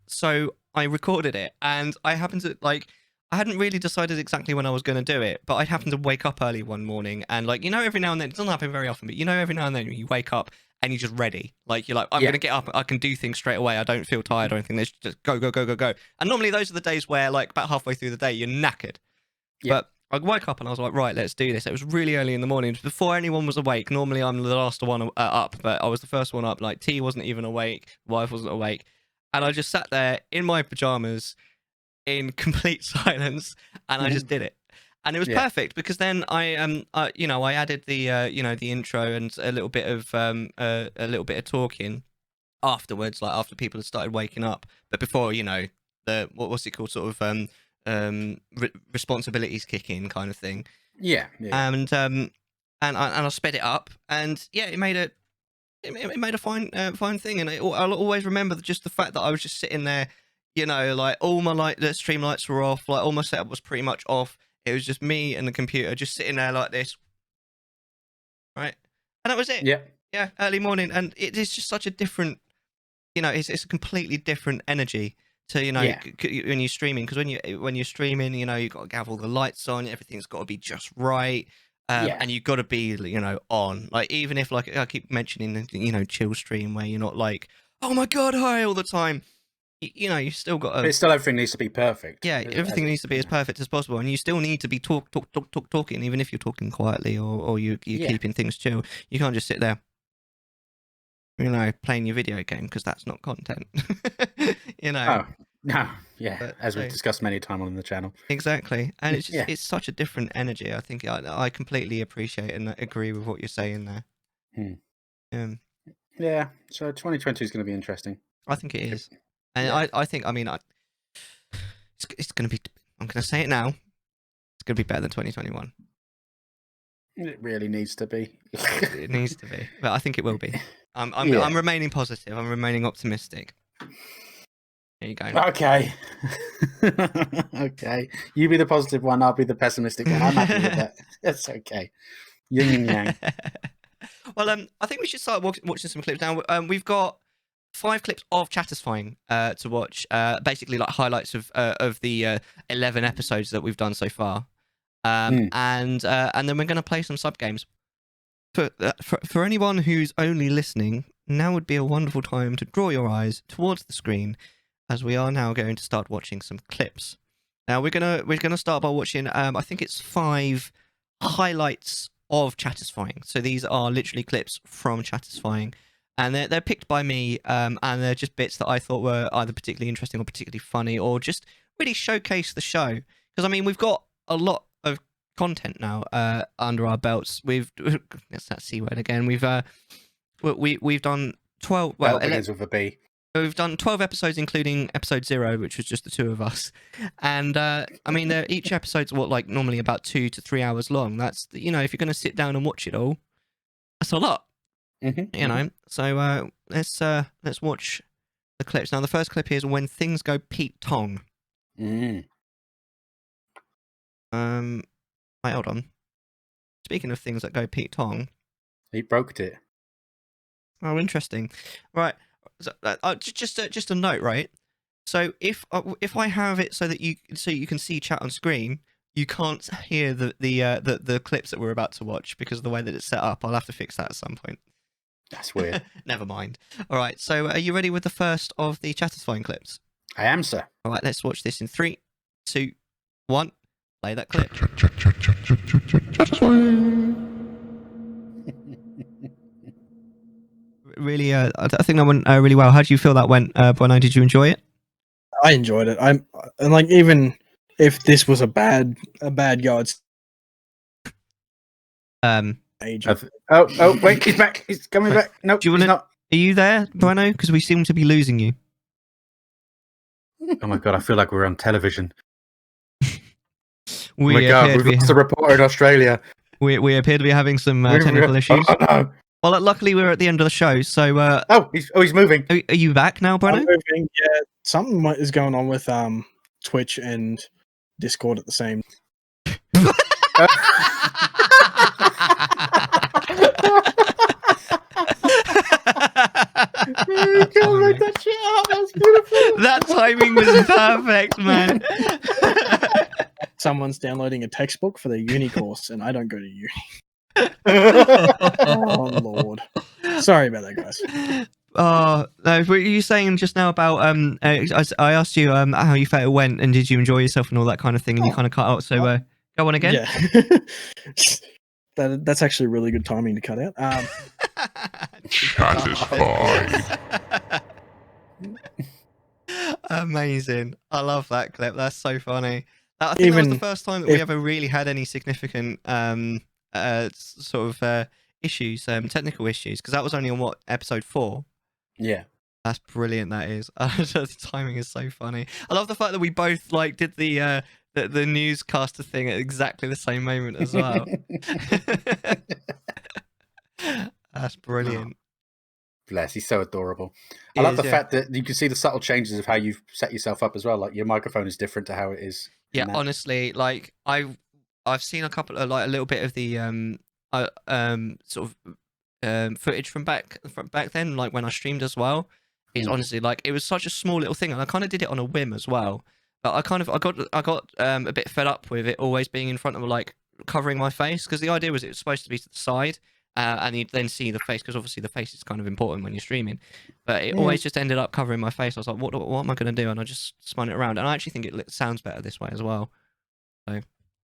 So I recorded it, and I happened to, like, I hadn't really decided exactly when I was going to do it, but I happened to wake up early one morning, and, like, every now and then, it doesn't happen very often, but every now and then you wake up and you're just ready. Like, you're like, I'm going to get up, I can do things straight away, I don't feel tired or anything, there's just go. And normally those are the days where, like, about halfway through the day, you're knackered. But I woke up and I was like, right, let's do this. It was really early in the morning, before anyone was awake. Normally I'm the last one up, but I was the first one up. Like, T wasn't even awake, wife wasn't awake. And I just sat there in my pajamas in complete silence, and I just did it. And it was perfect, because then I added the the intro and a little bit of talking afterwards, like after people had started waking up, but before the what's it called, sort of responsibilities kick in, kind of thing. And I sped it up, and it made it. It made a fine thing, and I'll always remember just the fact that I was just sitting there, like all my the stream lights were off, like all my setup was pretty much off. It was just me and the computer just sitting there like this, right? And that was it. Yeah. Yeah, early morning, and it is just such a different, it's a completely different energy to Yeah. when you're streaming, because when you're streaming, you've got to have all the lights on, everything's got to be just right. Yeah. And you've got to be, on. Like, even if, like, I keep mentioning, chill stream where you're not like, oh my god, hi all the time. You still got But to. still, everything needs to be perfect. Yeah, everything needs to be as perfect as possible, and you still need to be talking, even if you're talking quietly or you're keeping things chill. You can't just sit there, playing your video game, because that's not content. Oh, no. Yeah, But, as we've discussed many times on the channel. Exactly, and it's just Yeah. it's such a different energy. I think I completely appreciate and agree with what you're saying there. Yeah, so 2020 is going to be interesting. I think it is, and Yeah. I think it's going to be. I'm going to say it now. It's going to be better than 2021. It really needs to be. It needs to be, but I think it will be. I'm remaining positive. I'm remaining optimistic. There you go. Okay. Okay. You be the positive one. I'll be the pessimistic one. I'm happy with that. That's okay. Yin and yang. Well, I think we should start watching some clips now. We've got 5 clips of Chattisfying to watch. Basically, like highlights of the 11 episodes that we've done so far. And then we're going to play some sub games. For anyone who's only listening, now would be a wonderful time to draw your eyes towards the screen, as we are now going to start watching some clips. Now we're gonna start by watching. I think it's 5 highlights of Chattisfying. So these are literally clips from Chattisfying, and they're picked by me, and they're just bits that I thought were either particularly interesting or particularly funny, or just really showcase the show. Because I mean, we've got a lot of content now under our belts. That's that C word again. We've done 12. Well, begins with a B. We've done 12 episodes, including episode 0, which was just the 2 of us. And I mean, each episode's normally about 2 to 3 hours long. That's if you're going to sit down and watch it all, that's a lot. So let's watch the clips. Now, the first clip here is When Things Go Pete Tong. Wait, hold on. Speaking of things that go Pete Tong, he broke it. Oh, interesting. Right. So, just a note, right? So if I have it so that you can see chat on screen, you can't hear the clips that we're about to watch because of the way that it's set up. I'll have to fix that at some point. That's weird. Never mind. All right. So are you ready with the first of the Chattisfying clips? I am, sir. All right. Let's watch this in 3, 2, 1. Play that clip. Really, I think that went really well. How do you feel that went, Bono? Did you enjoy it? I enjoyed it. And like, even if this was a bad go, it's age. Oh, wait, he's back. He's coming back. No, he's not. Are you there, Bono? Because we seem to be losing you. Oh my god, I feel like we're on television. We oh my god, we've lost a reporter in Australia. We appear to be having some technical issues. Oh no. Well, luckily we're at the end of the show, so. He's moving. Are you back now, Bono? I'm moving. Yeah, something is going on with Twitch and Discord at the same. You can't make that shit up. That's beautiful. That timing was perfect, man. Someone's downloading a textbook for their uni course, and I don't go to uni. Oh Lord, sorry about that, guys. Oh no! Were you saying just now about I asked you how you felt it went, and did you enjoy yourself and all that kind of thing, and you kind of cut out. So go on again. Yeah, that's actually really good timing to cut out. Chattisfying. Amazing! I love that clip. That's so funny. I think that was the first time that we ever really had any significant sort of issues, technical issues, because that was only on episode 4. Yeah, that's brilliant. That is. The timing is so funny. I love the fact that we both did the newscaster thing at exactly the same moment as well. That's brilliant. Bless, he's so adorable. I love the fact that you can see the subtle changes of how you've set yourself up as well. Like your microphone is different to how it is. Yeah, honestly, like I've seen a couple of like a little bit of the sort of footage from back then, like when I streamed as well. It's honestly like it was such a small little thing, and I kind of did it on a whim as well. But I got a bit fed up with it always being in front of like covering my face, because the idea was it was supposed to be to the side, and you'd then see the face, because obviously the face is kind of important when you're streaming. But it always just ended up covering my face. I was like, what am I going to do? And I just spun it around, and I actually think it sounds better this way as well. So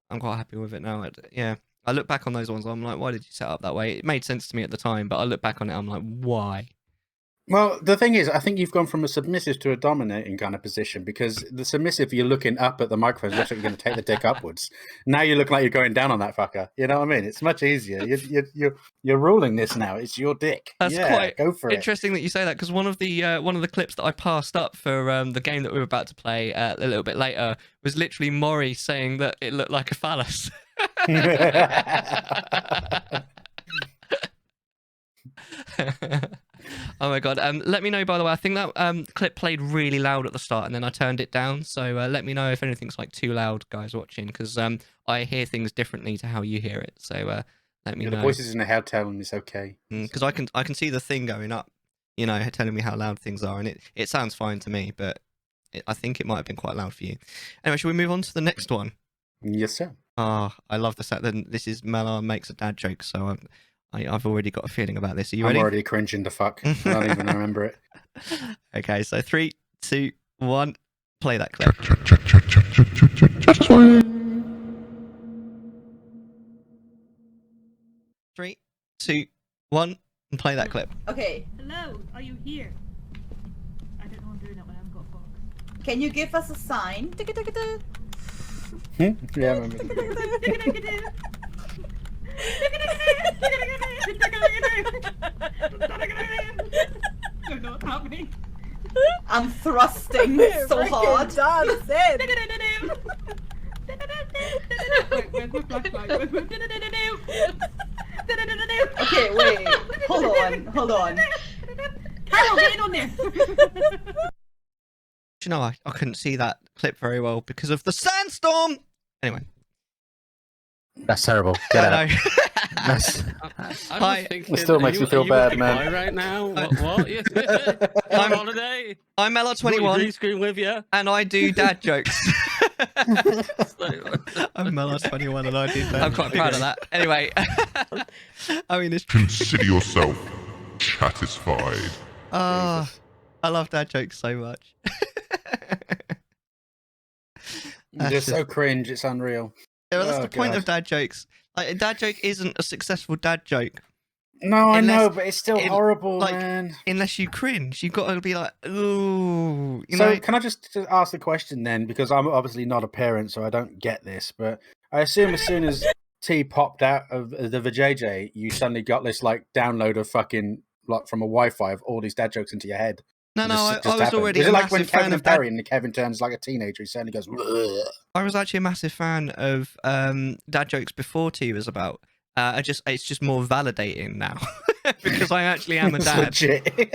I'm quite happy with it now. Yeah, I look back on those ones, I'm like, why did you set up that way? It made sense to me at the time, but I look back on it, I'm like, why? Well, the thing is, I think you've gone from a submissive to a dominating kind of position, because the submissive, you're looking up at the microphone, looks like you're going to take the dick upwards. Now you look like you're going down on that fucker. You know what I mean? It's much easier. You're ruling this now. It's your dick. That's quite go for interesting that you say that, because one of the clips that I passed up for the game that we were about to play a little bit later was literally Maury saying that it looked like a phallus. Oh my god! Let me know, by the way. I think that clip played really loud at the start, and then I turned it down. So let me know if anything's like too loud, guys watching, because I hear things differently to how you hear it. So let me know. The voices in the head telling me it's okay. Because I can see the thing going up, you know, telling me how loud things are, and it sounds fine to me, but I think it might have been quite loud for you. Anyway, shall we move on to the next one? Yes, sir. Ah, I love the fact that this is Mellar makes a dad joke, so I've already got a feeling about this. Are you ready? I'm already cringing the fuck. I don't even remember it. Okay, so 3, 2, 1, play that clip. 3, 2, 1, and play that clip. Okay. Hello, are you here? I don't know I'm doing it when I haven't got a box. Can you give us a sign? Yeah, I remember. Don't know what's happening. I'm thrusting so hard. Where's my flashlight? Okay, wait. Hold on. Carol, get in on there. You know, I couldn't see that clip very well because of the sandstorm. Anyway. That's terrible. Get out. Hi. It still makes me feel bad, man. Right now, what? I'm on holiday. I'm Mellar21. Green screen with you. And I do dad jokes. I'm Mellar21 and I do dad. I'm quite proud of that. Anyway, I mean, it's consider yourself satisfied. I love dad jokes so much. They're so cringe. It's unreal. Yeah, that's the point of dad jokes. Like, a dad joke isn't a successful dad joke. No, I know, but it's still horrible, like, man. Unless you cringe, you've got to be like, ooh. So, can I just ask the question then? Because I'm obviously not a parent, so I don't get this. But I assume as soon as T popped out of the vajayjay, you suddenly got this like download of fucking like from a Wi-Fi of all these dad jokes into your head. No, I was happened. already Is a it like massive when fan Kevin of Barry and Kevin turns like a teenager, he suddenly goes. Bleh. I was actually a massive fan of dad jokes before T was about. It's just more validating now because I actually am a dad. Legit.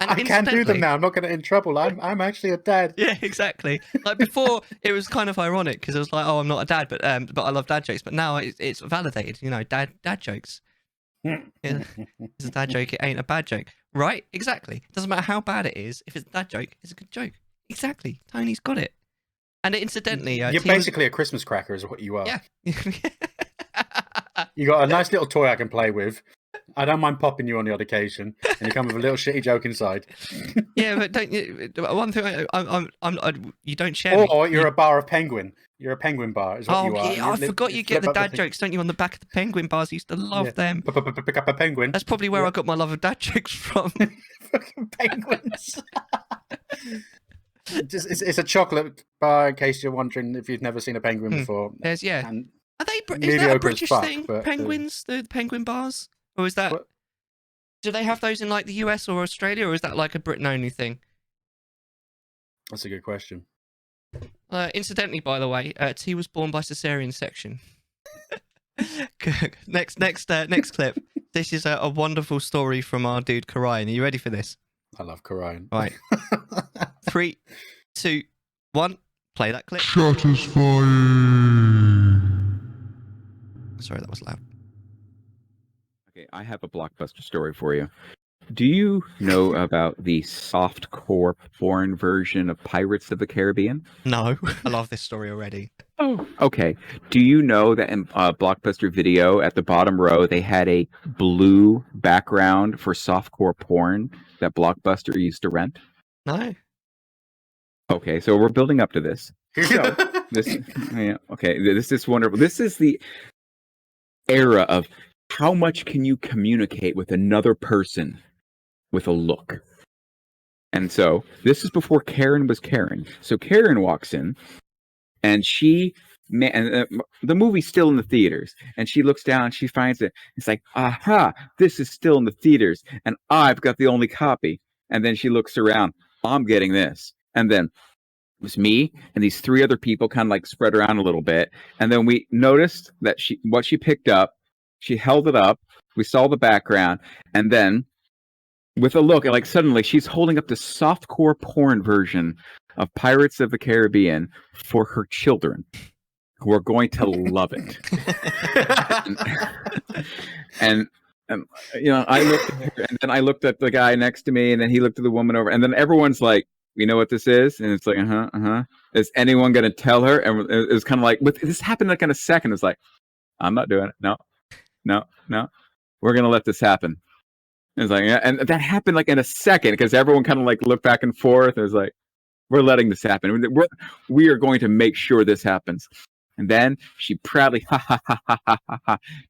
I can do them now. I'm not going to get in trouble. I'm actually a dad. Yeah, exactly. Like before, it was kind of ironic because it was like, oh, I'm not a dad, but I love dad jokes. But now it's validated. You know, dad jokes. It's a dad joke. It ain't a bad joke, right? Exactly. Doesn't matter how bad it is. If it's a dad joke, it's a good joke. Exactly. Tony's got it. And incidentally, you're basically a Christmas cracker, is what you are. Yeah. You got a nice little toy I can play with. I don't mind popping you on the odd occasion, and you come with a little shitty joke inside. Yeah, but don't you? One thing, you don't share. Or you're a bar of penguin. You're a penguin bar, is what you are. Yeah, I forgot you get the dad jokes, don't you? On the back of the penguin bars, I used to love them. Pick up a penguin. That's probably where I got my love of dad jokes from. Fucking penguins. It's a chocolate bar, in case you're wondering if you've never seen a penguin before. There's And are they? Is that a mediocre British as fuck, thing? but, Penguins, the penguin bars, or is that? What? Do they have those in like the US or Australia, or is that like a Britain only thing? That's a good question. Incidentally, by the way, T was born by cesarean section. Next clip. This is a wonderful story from our dude Karayan. Are you ready for this? I love Karayan. Right. 3, 2, 1. Play that clip. Satisfying. Sorry, that was loud. Okay, I have a Blockbuster story for you. Do you know about the softcore porn version of Pirates of the Caribbean? No, I love this story already. Oh, okay. Do you know that in Blockbuster Video at the bottom row they had a blue background for softcore porn that Blockbuster used to rent? No. Okay, so we're building up to this. So this, yeah, okay, this is wonderful. This is the era of how much can you communicate with another person with a look. And so this is before Karen was Karen. So Karen walks in, and the movie's still in the theaters, and she looks down, she finds it. It's like, aha, this is still in the theaters, and I've got the only copy. And then she looks around, I'm getting this. And then it was me and these 3 other people kind of like spread around a little bit. And then we noticed that what she picked up, she held it up, we saw the background, and then with a look, like suddenly she's holding up the softcore porn version of Pirates of the Caribbean for her children, who are going to love it. and you know, I looked at her, and then I looked at the guy next to me, and then he looked at the woman over, and then everyone's like, "You know what this is?" And it's like, Is anyone going to tell her? And it was kind of like, this happened like in a second. It's like, I'm not doing it. No. We're going to let this happen. It's like, yeah, and that happened like in a second because everyone kind of like looked back and forth. It was like, we're letting this happen. We are going to make sure this happens. And then she proudly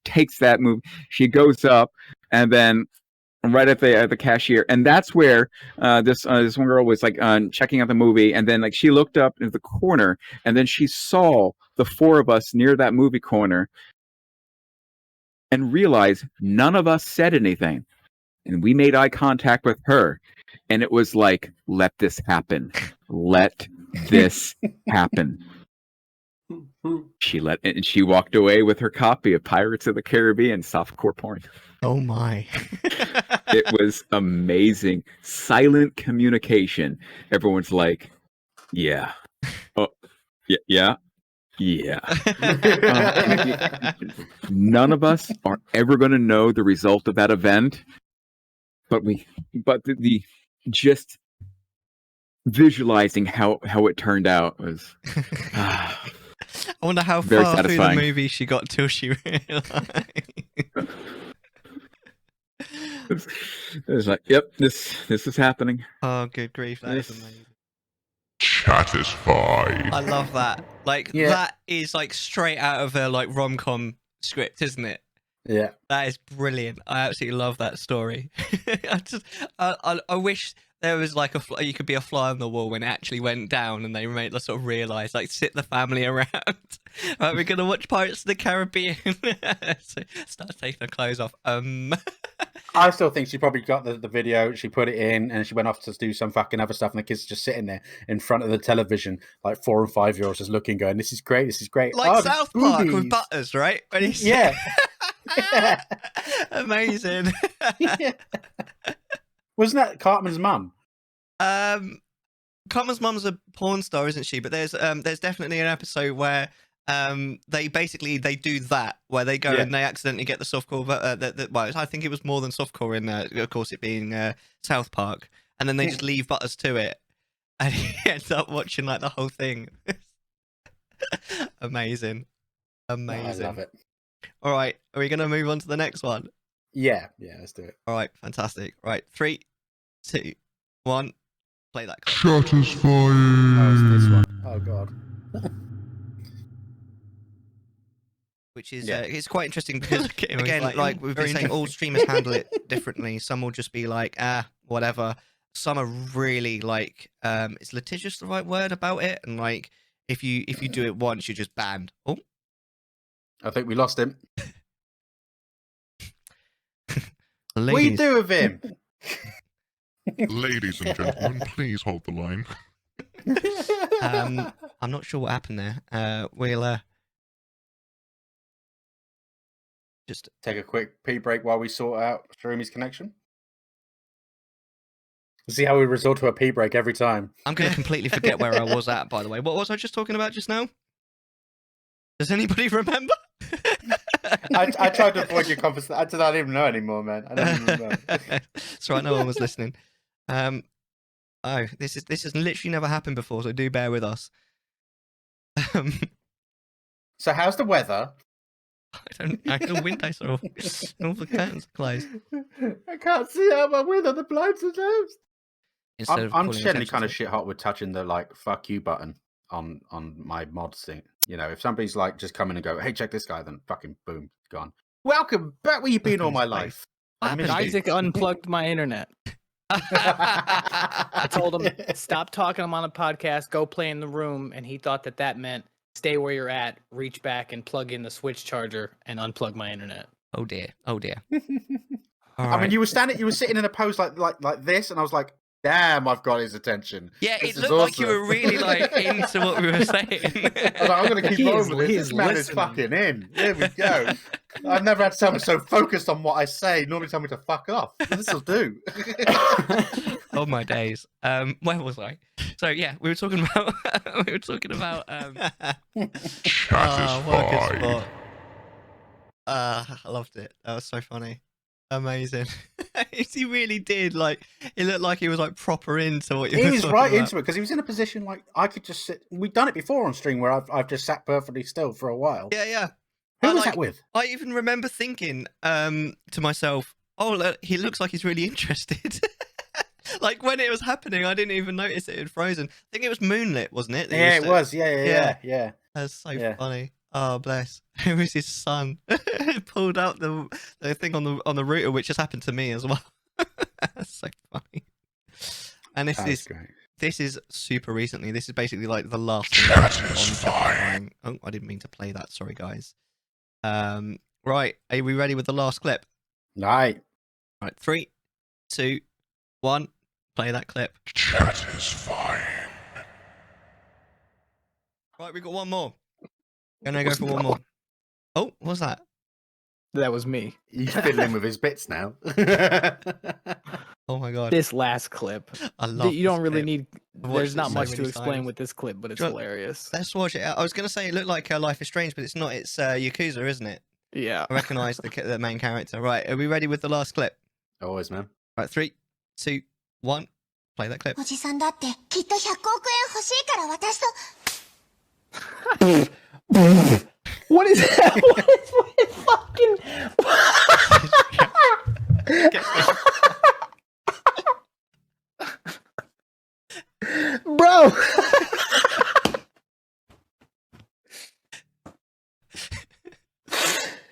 takes that move. She goes up, and then right at the cashier, and that's where this one girl was like checking out the movie, and then like she looked up in the corner, and then she saw the 4 of us near that movie corner, and realized none of us said anything. And we made eye contact with her. And it was like, let this happen. Let this happen. She walked away with her copy of Pirates of the Caribbean softcore porn. Oh my. It was amazing. Silent communication. Everyone's like, yeah. Oh, yeah. None of us are ever going to know the result of that event. But the just visualizing how it turned out was I wonder how very far satisfying. through the movie she got till she realized. It was like, yep, this is happening. Oh, good grief, that is amazing. Chattisfying. I love that. Like that is like straight out of a like rom-com script, isn't it? Yeah, that is brilliant. I absolutely love that story. I wish there was like you could be a fly on the wall when it actually went down, and they made sort of realize, like, sit the family around. Right, we're gonna watch Pirates of the Caribbean. So start taking her clothes off. I still think she probably got the video, she put it in, and she went off to do some fucking other stuff, and the kids are just sitting there in front of the television, like 4 and 5-year-olds just looking, going, this is great. Like South Park with Butters, right? When he's... Yeah. Amazing. Yeah. Wasn't that Cartman's mum? Cartman's mum's a porn star, isn't she? But there's definitely an episode where they do that, where they go and they accidentally get the softcore, well, I think it was more than softcore in of course it being South Park, and then they just leave Butters to it, and he ends up watching like the whole thing. Amazing. Oh, I love it. All right, are we gonna move on to the next one? Yeah, let's do it. All right, fantastic. Right, 3, 2, 1, play that. Chattisfying. Oh, it's this one. Oh god. Which is it's quite interesting because again, like we've been saying, all streamers handle it differently. Some will just be like, whatever. Some are really like, is litigious the right word about it? And like, if you do it once, you're just banned. Oh, I think we lost him. Ladies. What do you do with him? Ladies and gentlemen, please hold the line. I'm not sure what happened there. We'll just take a quick pee break while we sort out Shroomi's connection. See how we resort to a pee break every time. I'm going to completely forget where I was at, by the way. What was I just talking about just now? Does anybody remember? I tried to avoid your conversation. I don't even know anymore, man. I don't even remember. That's right. No one was listening. Oh, this has literally never happened before, so do bear with us. So how's the weather? The windows are all the curtains are closed. I can't see out my window. The blinds are closed. Instead of I'm calling generally attention kind to of it. shit hot with touching the like "fuck you" button on my mods thing. You know, if somebody's like just come in and go, "Hey, check this guy," then fucking boom, gone. Welcome back. Where you been all my life? I missed you. Isaac unplugged my internet. I told him, stop talking. I'm on a podcast. Go play in the room. And he thought that meant stay where you're at, reach back and plug in the Switch charger and unplug my internet. Oh dear. Oh dear. I mean, you were sitting in a pose like this, and I was like, "Damn, I've got his attention." Yeah, This it is looked like you awesome. were really like into what we were saying. I was like, I'm going to keep rolling with this. This man is fucking in. Here we go. I've never had someone so focused on what I say. Normally tell me to fuck off. This will do. Oh my days. Where was I? So yeah, we were talking about what a good spot. I loved it. That was so funny. Amazing. He really did. Like, it looked like he was like proper into what you were He was talking right about. into it because he was in a position like I could just sit. We've done it before on stream where I've just sat perfectly still for a while. Yeah. Who I, was like, that with? I even remember thinking to myself, oh, look, he looks like he's really interested. Like when it was happening, I didn't even notice it had frozen. I think it was moonlit, wasn't it? Yeah, it was. Yeah. That's so funny. Oh, bless. It was his son. He pulled out the thing on the router, which has happened to me as well. That's so funny. And this is super recently. This is basically like the last thing that happened on Chattisfying. Oh, I didn't mean to play that. Sorry, guys. Right. Are we ready with the last clip? Right. Right. 3, 2, 1. Play that clip. Chattisfying. Right, we got one more. Gonna go for one more. Oh, what's that? That was me. He's fiddling with his bits now. Oh my god. This last clip. I love You don't this really clip. need. I've watched There's it not so much many to explain times. with this clip, but it's Do you- hilarious. Let's watch it. I was gonna say it looked like Life is Strange, but it's not. It's Yakuza, isn't it? Yeah. I recognise the main character. Right, are we ready with the last clip? Always, man. Right, 3, 2, 1. Play that clip. おじさんだってきっと100億円欲しいから私と What is that? What is fucking? Bro.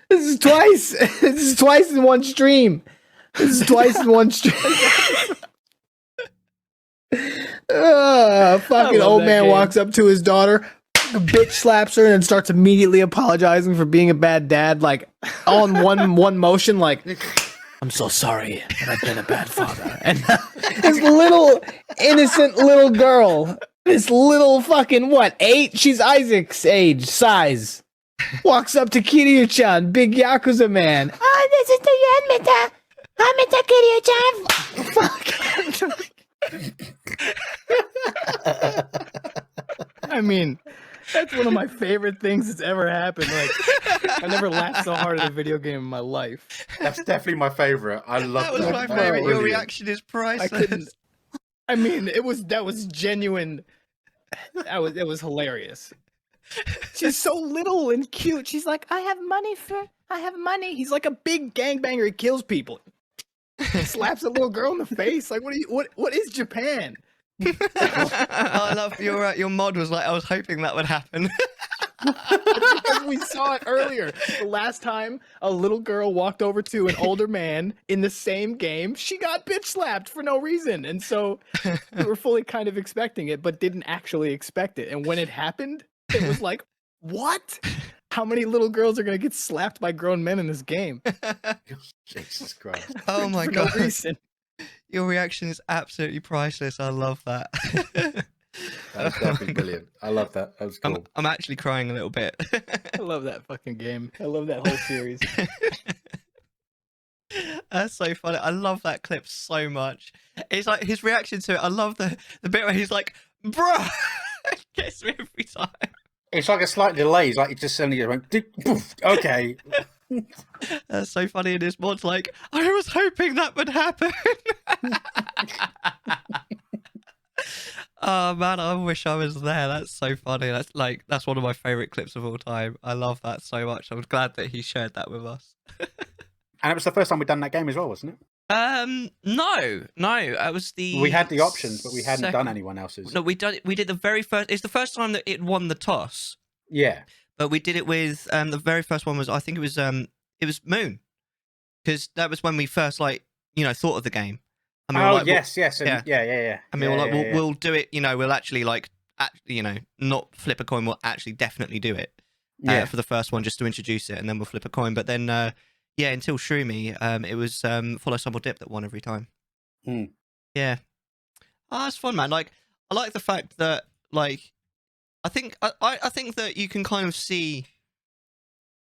This is twice. This is twice in one stream. This is twice in one stream. Fucking old man walks up to his daughter, bitch slaps her, and then starts immediately apologizing for being a bad dad, like all in one motion, like I'm so sorry that I've been a bad father. And this little innocent little girl, this little fucking 8? She's Isaac's age, size. Walks up to Kiryu-chan, big Yakuza man. Oh, this is the Yanmeta. Fuck. I mean, that's one of my favorite things that's ever happened. Like, I never laughed so hard at a video game in my life. That's definitely my favorite. I love That was my favorite. Your reaction is priceless. I mean, that was genuine. It was hilarious. She's so little and cute. She's like, I have money. He's like a big gangbanger. He kills people. Slaps a little girl in the face. Like, what is Japan? I love your mod was like, I was hoping that would happen. Because we saw it earlier. The last time a little girl walked over to an older man in the same game, she got bitch slapped for no reason. And so we were fully kind of expecting it, but didn't actually expect it. And when it happened, it was like, what? How many little girls are going to get slapped by grown men in this game? Jesus Christ. Oh my For god. no reason. Your reaction is absolutely priceless. I love that. That's definitely brilliant. I love that. That was cool. I'm actually crying a little bit. I love that fucking game. I love that whole series. That's so funny. I love that clip so much. It's like his reaction to it. I love the bit where he's like, bro. It gets me every time. It's like a slight delay. It's like it just suddenly went, poof, okay. That's so funny. In his mod's like, I was hoping that would happen. Oh man, I wish I was there. That's so funny. That's one of my favorite clips of all time. I love that so much. I'm glad that he shared that with us. And it was the first time we'd done that game as well, wasn't it? No. It was the. We had the options, but we hadn't done anyone else's. No, we did the very first. It's the first time that it won the toss. Yeah. But we did it with the very first one was, I think it was Moon, because that was when we first thought of the game. And we were like, yes, and, yeah. I mean, we'll do it. We'll actually not flip a coin. We'll actually definitely do it for the first one just to introduce it, and then we'll flip a coin. But then until Shroomy, it was Follow Stumble Dip that won every time. Yeah. Oh, it's fun, man. Like, I like the fact that I think that you can kind of see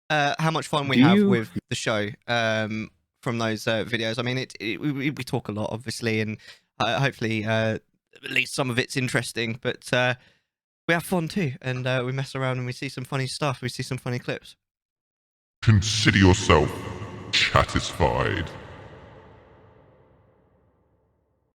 how much fun we have with the show from those videos. I mean, we talk a lot, obviously, and hopefully at least some of it's interesting, but we have fun too, and we mess around and we see some funny stuff. We see some funny clips. Consider yourself satisfied.